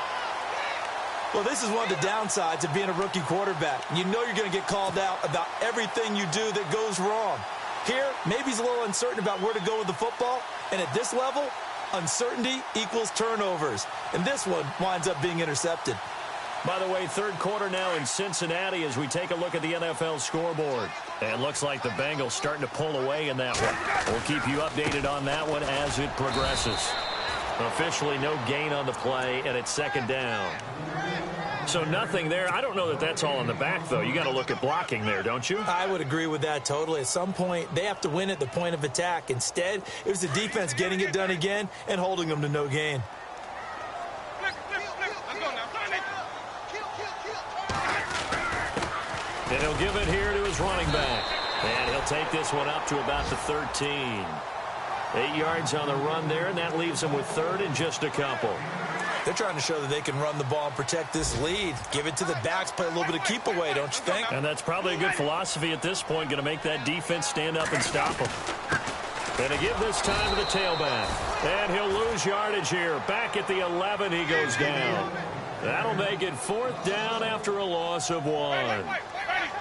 Well, this is one of the downsides of being a rookie quarterback. You know you're going to get called out about everything you do that goes wrong. Here, maybe he's a little uncertain about where to go with the football. And at this level, uncertainty equals turnovers. And this one winds up being intercepted. By the way, third quarter now in Cincinnati as we take a look at the NFL scoreboard. And it looks like the Bengals starting to pull away in that one. We'll keep you updated on that one as it progresses. Officially no gain on the play, and it's 2nd down. So nothing there. I don't know that that's all in the back, though. You got to look at blocking there, don't you? I would agree with that totally. At some point, they have to win at the point of attack. Instead, it was the defense getting it done again and holding them to no gain. And he'll give it here to his running back. And he'll take this one up to about the 13. 8 yards on the run there, and that leaves him with 3rd and just a couple. They're trying to show that they can run the ball and protect this lead. Give it to the backs, play a little bit of keep away, don't you think? And that's probably a good philosophy at this point, going to make that defense stand up and stop them. And to give this time to the tailback. And he'll lose yardage here. Back at the 11, he goes down. That'll make it 4th down after a loss of 1.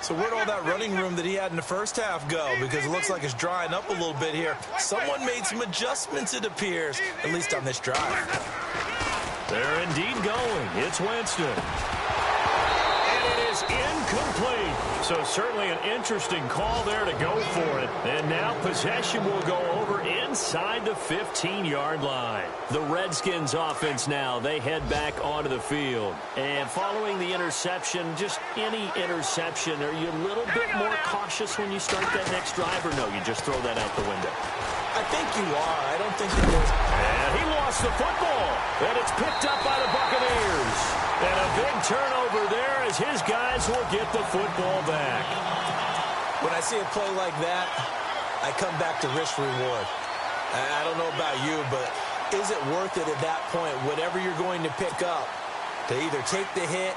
So where'd all that running room that he had in the first half go? Because it looks like it's drying up a little bit here. Someone made some adjustments, it appears, at least on this drive. They're indeed going. It's Winston. And it is incomplete. So certainly an interesting call there to go for it. And now possession will go over inside the 15-yard line. The Redskins offense now, they head back onto the field. And following the interception, just any interception, are you a little bit more cautious when you start that next drive, or no, you just throw that out the window? I think you are. I don't think that there's... And he lost the football. And it's picked up by the Buccaneers. And a big turnover there as his guys will get the football back. When I see a play like that, I come back to risk-reward. I don't know about you, but is it worth it at that point, whatever you're going to pick up, to either take the hit,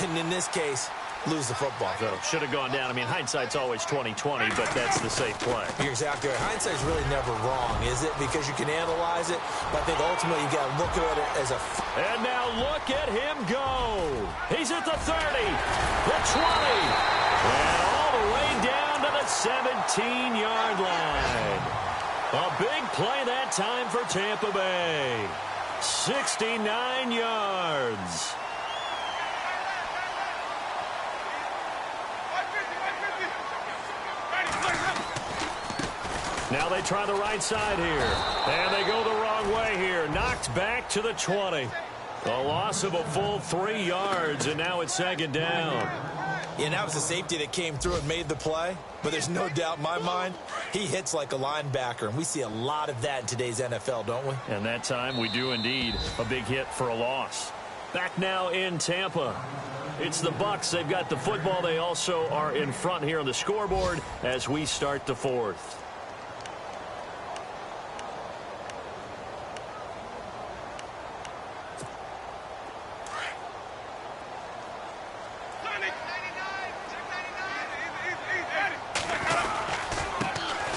and in this case, lose the football? So should have gone down. I mean, hindsight's always 20/20, but that's the safe play. You're exactly right. Hindsight's really never wrong, is it? Because you can analyze it, but I think ultimately you got to look at it as a... And now look at him go. He's at the 30, the 20, and all the way down to the 17-yard line. A big play that time for Tampa Bay. 69 yards. Now they try the right side here. And they go the wrong way here. Knocked back to the 20. A loss of a full 3 yards, and now it's 2nd down. Yeah, and that was the safety that came through and made the play. But there's no doubt in my mind, he hits like a linebacker. And we see a lot of that in today's NFL, don't we? And that time we do indeed. A big hit for a loss. Back now in Tampa. It's the Bucs. They've got the football. They also are in front here on the scoreboard as we start the 4th.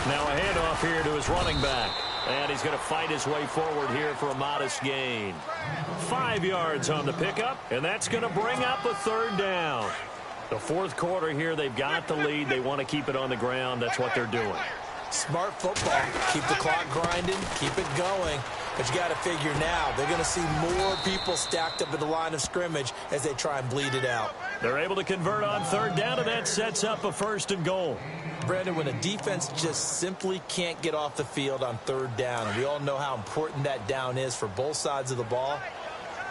Now a handoff here to his running back. And he's going to fight his way forward here for a modest gain. 5 yards on the pickup, and that's going to bring up a third down. The fourth quarter here, they've got the lead. They want to keep it on the ground. That's what they're doing. Smart football. Keep the clock grinding. Keep it going. But you got to figure now, they're going to see more people stacked up at the line of scrimmage as they try and bleed it out. They're able to convert on third down, and that sets up a 1st and goal. Brandon, when a defense just simply can't get off the field on third down, and we all know how important that down is for both sides of the ball,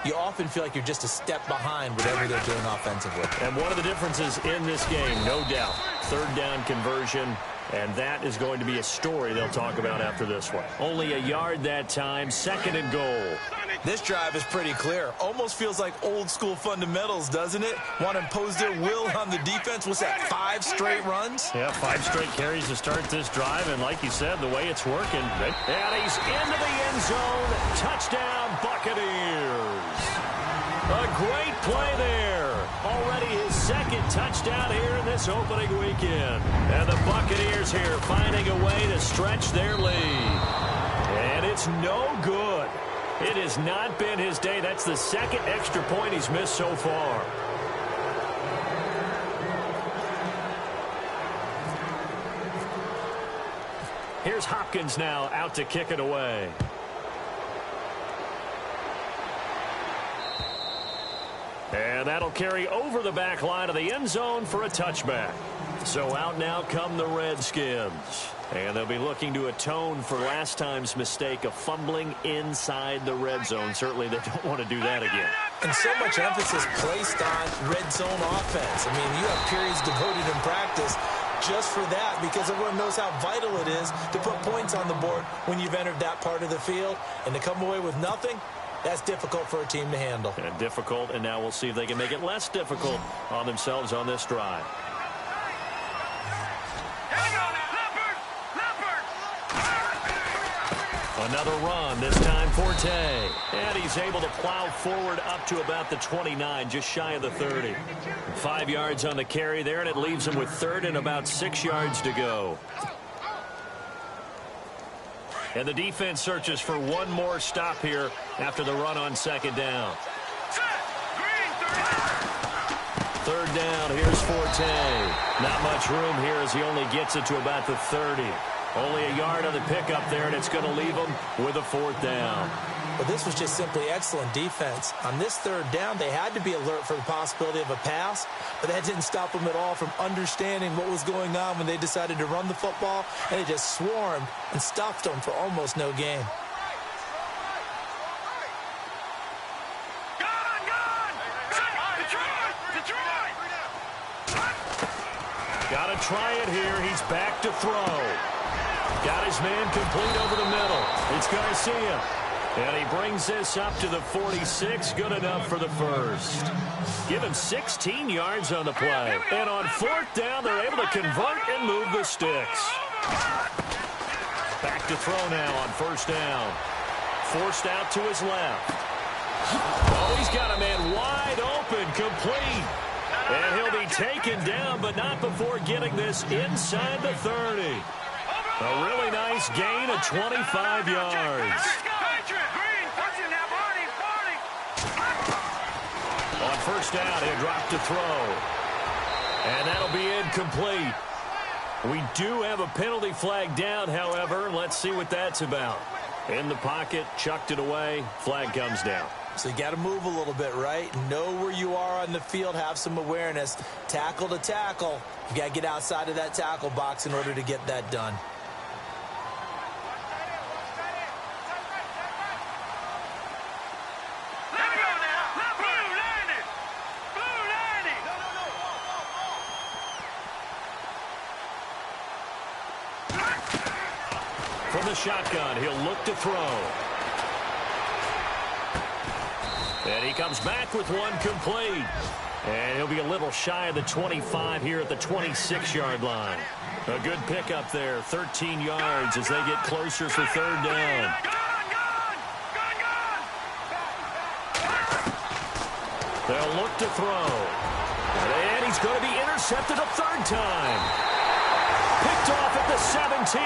you often feel like you're just a step behind whatever they're doing offensively. And one of the differences in this game, no doubt, third down conversion, and that is going to be a story they'll talk about after this one. Only a yard that time, 2nd and goal. This drive is pretty clear. Almost feels like old school fundamentals, doesn't it? Want to impose their will on the defense. What's that, 5 straight runs? Yeah, 5 straight carries to start this drive, and like you said, the way it's working. And he's into the end zone. Touchdown, Buccaneers. A great play there. Already his 2nd touchdown here in this opening weekend. And the Buccaneers here finding a way to stretch their lead. And it's no good. It has not been his day. That's the 2nd extra point he's missed so far. Here's Hopkins now out to kick it away. And that'll carry over the back line of the end zone for a touchback. So out now come the Redskins. And they'll be looking to atone for last time's mistake of fumbling inside the red zone. Certainly they don't want to do that again. And so much emphasis placed on red zone offense. I mean, you have periods devoted in practice just for that, because everyone knows how vital it is to put points on the board when you've entered that part of the field. And to come away with nothing, that's difficult for a team to handle. And difficult, and now we'll see if they can make it less difficult on themselves on this drive. Another run, this time Forte. And he's able to plow forward up to about the 29, just shy of the 30. 5 yards on the carry there, and it leaves him with 3rd and about 6 yards to go. And the defense searches for one more stop here after the run on 2nd down. 3rd down, here's Forte. Not much room here as he only gets it to about the 30. Only a yard on the pickup there, and it's going to leave him with a 4th down. But this was just simply excellent defense. On this 3rd down, they had to be alert for the possibility of a pass, but that didn't stop them at all from understanding what was going on when they decided to run the football, and they just swarmed and stuffed them for almost no gain. Got to try it here. He's back to throw. Got his man complete over the middle. It's Garcia. And he brings this up to the 46. Good enough for the 1st. Give him 16 yards on the play. And on 4th down, they're able to convert and move the sticks. Back to throw now on 1st down. Forced out to his left. Oh, he's got a man wide open, complete. And he'll be taken down, but not before getting this inside the 30. A really nice gain of 25 yards. On 1st down, he'll drop to throw. And that'll be incomplete. We do have a penalty flag down, however. Let's see what that's about. In the pocket, chucked it away. Flag comes down. So you got to move a little bit, right? Know where you are on the field, have some awareness. Tackle to tackle. You got to get outside of that tackle box in order to get that done. From the shotgun, he'll look to throw. And he comes back with one complete. And he'll be a little shy of the 25 here at the 26-yard line. A good pickup there, 13 yards as they get closer for 3rd down. They'll look to throw. And he's going to be intercepted a 3rd time. Picked off at the 17.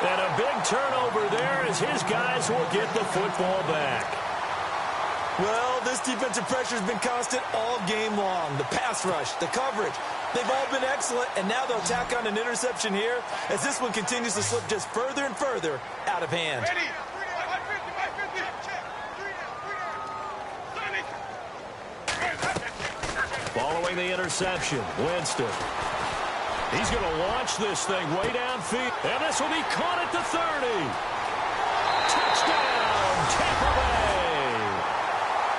And a big turnover there as his guys will get the football back. Well, this defensive pressure has been constant all game long. The pass rush, the coverage, they've all been excellent, and now they'll tack on an interception here as this one continues to slip just further and further out of hand. Following the interception, Winston. He's going to launch this thing way downfield, and this will be caught at the 30. Touchdown, Tampa Bay.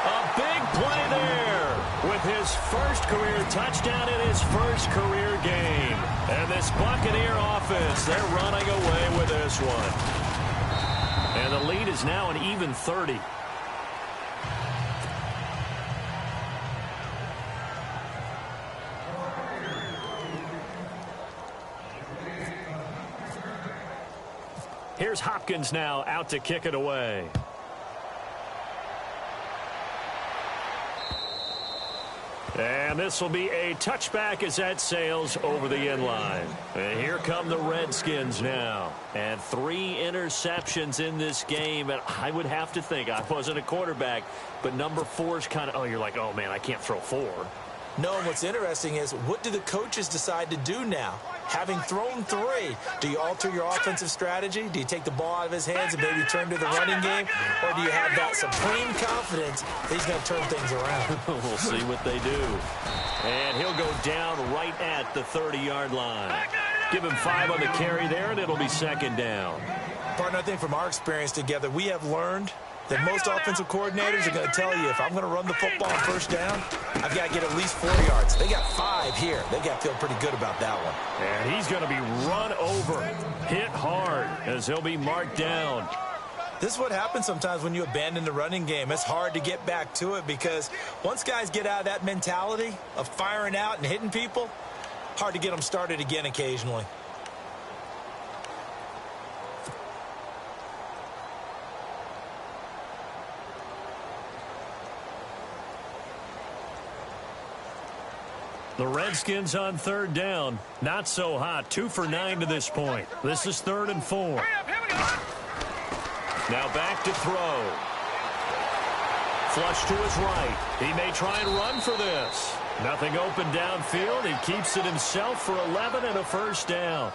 A big play there with his first career touchdown in his first career game. And this Buccaneer offense, they're running away with this one. And the lead is now an even 30. Here's Hopkins now out to kick it away. And this will be a touchback as that sails over the end line. And here come the Redskins now. And 3 interceptions in this game. And I would have to think, I wasn't a quarterback, but number 4 is kind of, you're like, oh, man, I can't throw 4. No, what's interesting is what do the coaches decide to do now? Having thrown 3, do you alter your offensive strategy? Do you take the ball out of his hands and maybe turn to the running game? Or do you have that supreme confidence that he's going to turn things around? We'll see what they do. And he'll go down right at the 30-yard line. Give him 5 on the carry there, and it'll be second down. Partner, I think from our experience together, we have learned that most offensive coordinators are going to tell you, if I'm going to run the football on first down, I've got to get at least 4 yards. They got 5 here. They got to feel pretty good about that one. And he's going to be run over, hit hard, as he'll be marked down. This is what happens sometimes when you abandon the running game. It's hard to get back to it because once guys get out of that mentality of firing out and hitting people, hard to get them started again occasionally. The Redskins on third down. Not so hot. 2 for 9 to this point. This is 3rd and 4. Now back to throw. Flush to his right. He may try and run for this. Nothing open downfield. He keeps it himself for 11 and a first down.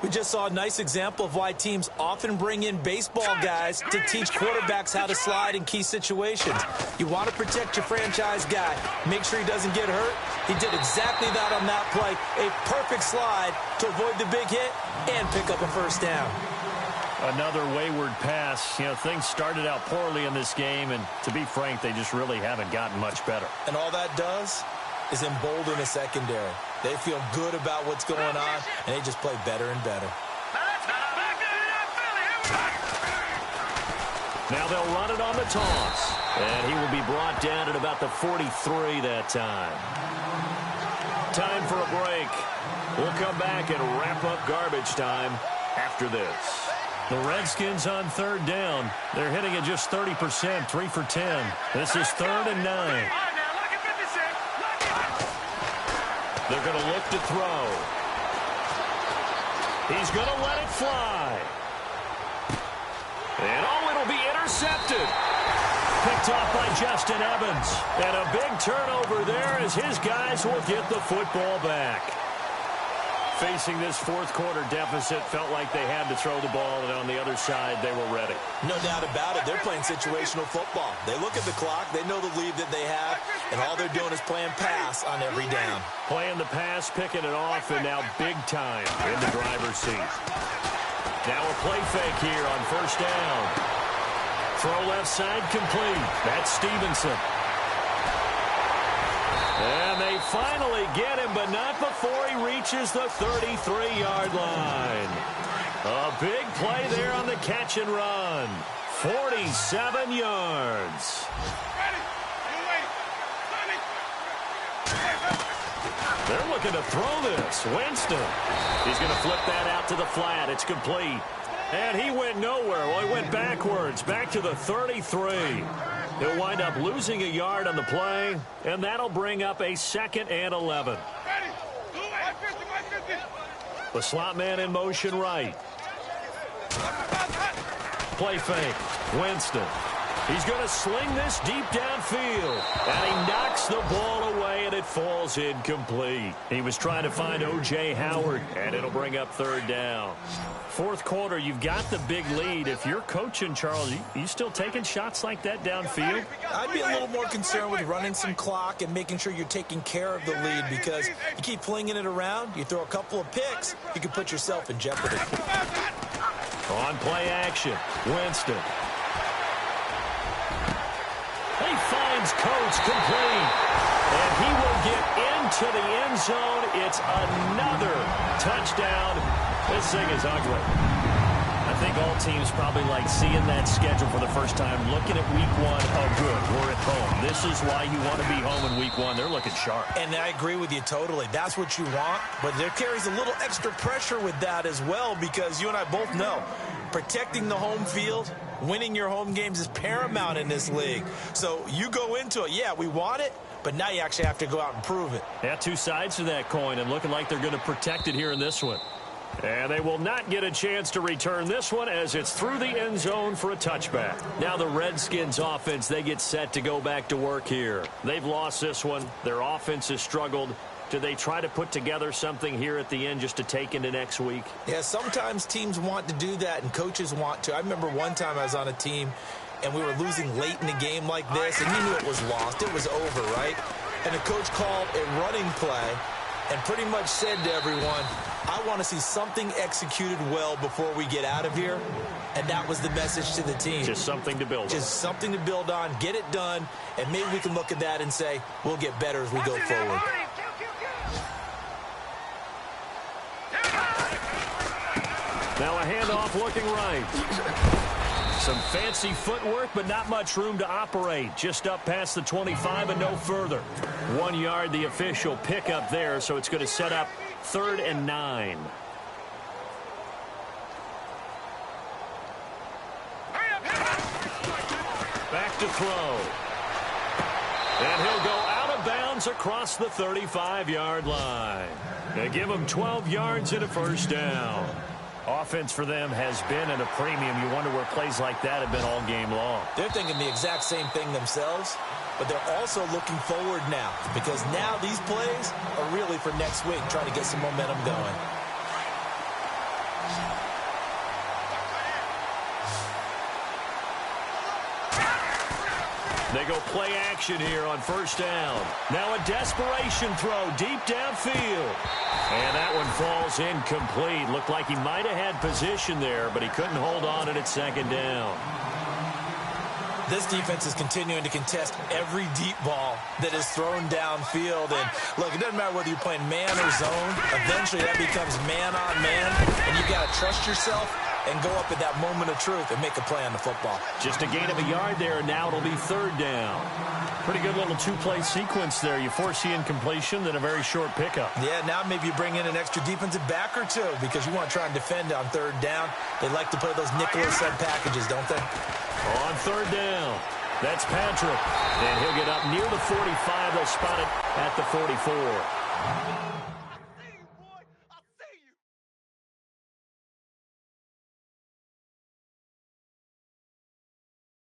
We just saw a nice example of why teams often bring in baseball guys to teach quarterbacks how to slide in key situations. You want to protect your franchise guy. Make sure he doesn't get hurt. He did exactly that on that play. A perfect slide to avoid the big hit and pick up a first down. Another wayward pass. You know, things started out poorly in this game, and to be frank, they just really haven't gotten much better. And all that does is embolden a secondary. They feel good about what's going on, and they just play better and better. Now they'll run it on the toss. And he will be brought down at about the 43 that time. Time for a break. We'll come back and wrap up garbage time after this. The Redskins on third down. They're hitting at just 30%, 3 for 10. This is 3rd and 9. They're going to look to throw. He's going to let it fly. And it'll be intercepted. Picked off by Justin Evans. And a big turnover there as his guys will get the football back. Facing this fourth quarter deficit, felt like they had to throw the ball, and on the other side, they were ready. No doubt about it. They're playing situational football. They look at the clock. They know the lead that they have, and all they're doing is playing pass on every down. Playing the pass, picking it off, and now big time in the driver's seat. Now a play fake here on first down. Throw left side complete. That's Stevenson. And they finally get him, but not before he reaches the 33-yard line. A big play there on the catch and run. 47 yards. They're looking to throw this. Winston. He's going to flip that out to the flat. It's complete. And he went nowhere. Well, he went backwards, back to the 33. He'll wind up losing a yard on the play, and that'll bring up a 2nd and 11. The slot man in motion right. Play fake. Winston. He's going to sling this deep downfield. And he knocks the ball away, and it falls incomplete. He was trying to find O.J. Howard, and it'll bring up third down. Fourth quarter, you've got the big lead. If you're coaching, Charles, you still taking shots like that downfield? I'd be a little more concerned with running some clock and making sure you're taking care of the lead, because you keep flinging it around, you throw a couple of picks, you can put yourself in jeopardy. On play action, Winston. He finds Coates complete. And he will get into the end zone. It's another touchdown. This thing is ugly. I think all teams probably like seeing that schedule for the first time, looking at week one. Oh, good, we're at home. This is why you want to be home in week one. They're looking sharp. And I agree with you totally. That's what you want. But there carries a little extra pressure with that as well, because you and I both know protecting the home field, winning your home games is paramount in this league. So you go into it, yeah, we want it, but now you actually have to go out and prove it. Yeah, two sides to that coin, and looking like they're going to protect it here in this one. And they will not get a chance to return this one, as it's through the end zone for a touchback. Now the Redskins offense, they get set to go back to work here. They've lost this one. Their offense has struggled. Do they try to put together something here at the end just to take into next week? Yeah, sometimes teams want to do that, and coaches want to. I remember one time I was on a team, and we were losing late in a game like this, and you knew it was lost. It was over, right? And the coach called a running play and pretty much said to everyone, I want to see something executed well before we get out of here. And that was the message to the team. Just something to build on. Just something to build on, get it done, and maybe we can look at that and say, we'll get better as we go forward. Now a handoff looking right. Some fancy footwork, but not much room to operate. Just up past the 25 and no further. 1 yard, the official pickup there, so it's going to set up 3rd and 9. Back to throw. And he'll go out of bounds across the 35-yard line. They give him 12 yards and a first down. Offense for them has been at a premium. You wonder where plays like that have been all game long. They're thinking the exact same thing themselves, but they're also looking forward now, because now these plays are really for next week, trying to get some momentum going. They go play action here on first down. Now a desperation throw deep downfield. And that one falls incomplete. Looked like he might have had position there, but he couldn't hold on at its second down. This defense is continuing to contest every deep ball that is thrown downfield. And look, it doesn't matter whether you're playing man or zone. Eventually that becomes man on man, and you've got to trust yourself and go up at that moment of truth and make a play on the football. Just a gain of a yard there, and now it'll be 3rd down. Pretty good little two-play sequence there. You force the incompletion, then a very short pickup. Yeah, now maybe you bring in an extra defensive back or two, because you want to try and defend on 3rd down. They like to play those nickel sub packages, don't they? On 3rd down, that's Patrick. And he'll get up near the 45. They'll spot it at the 44.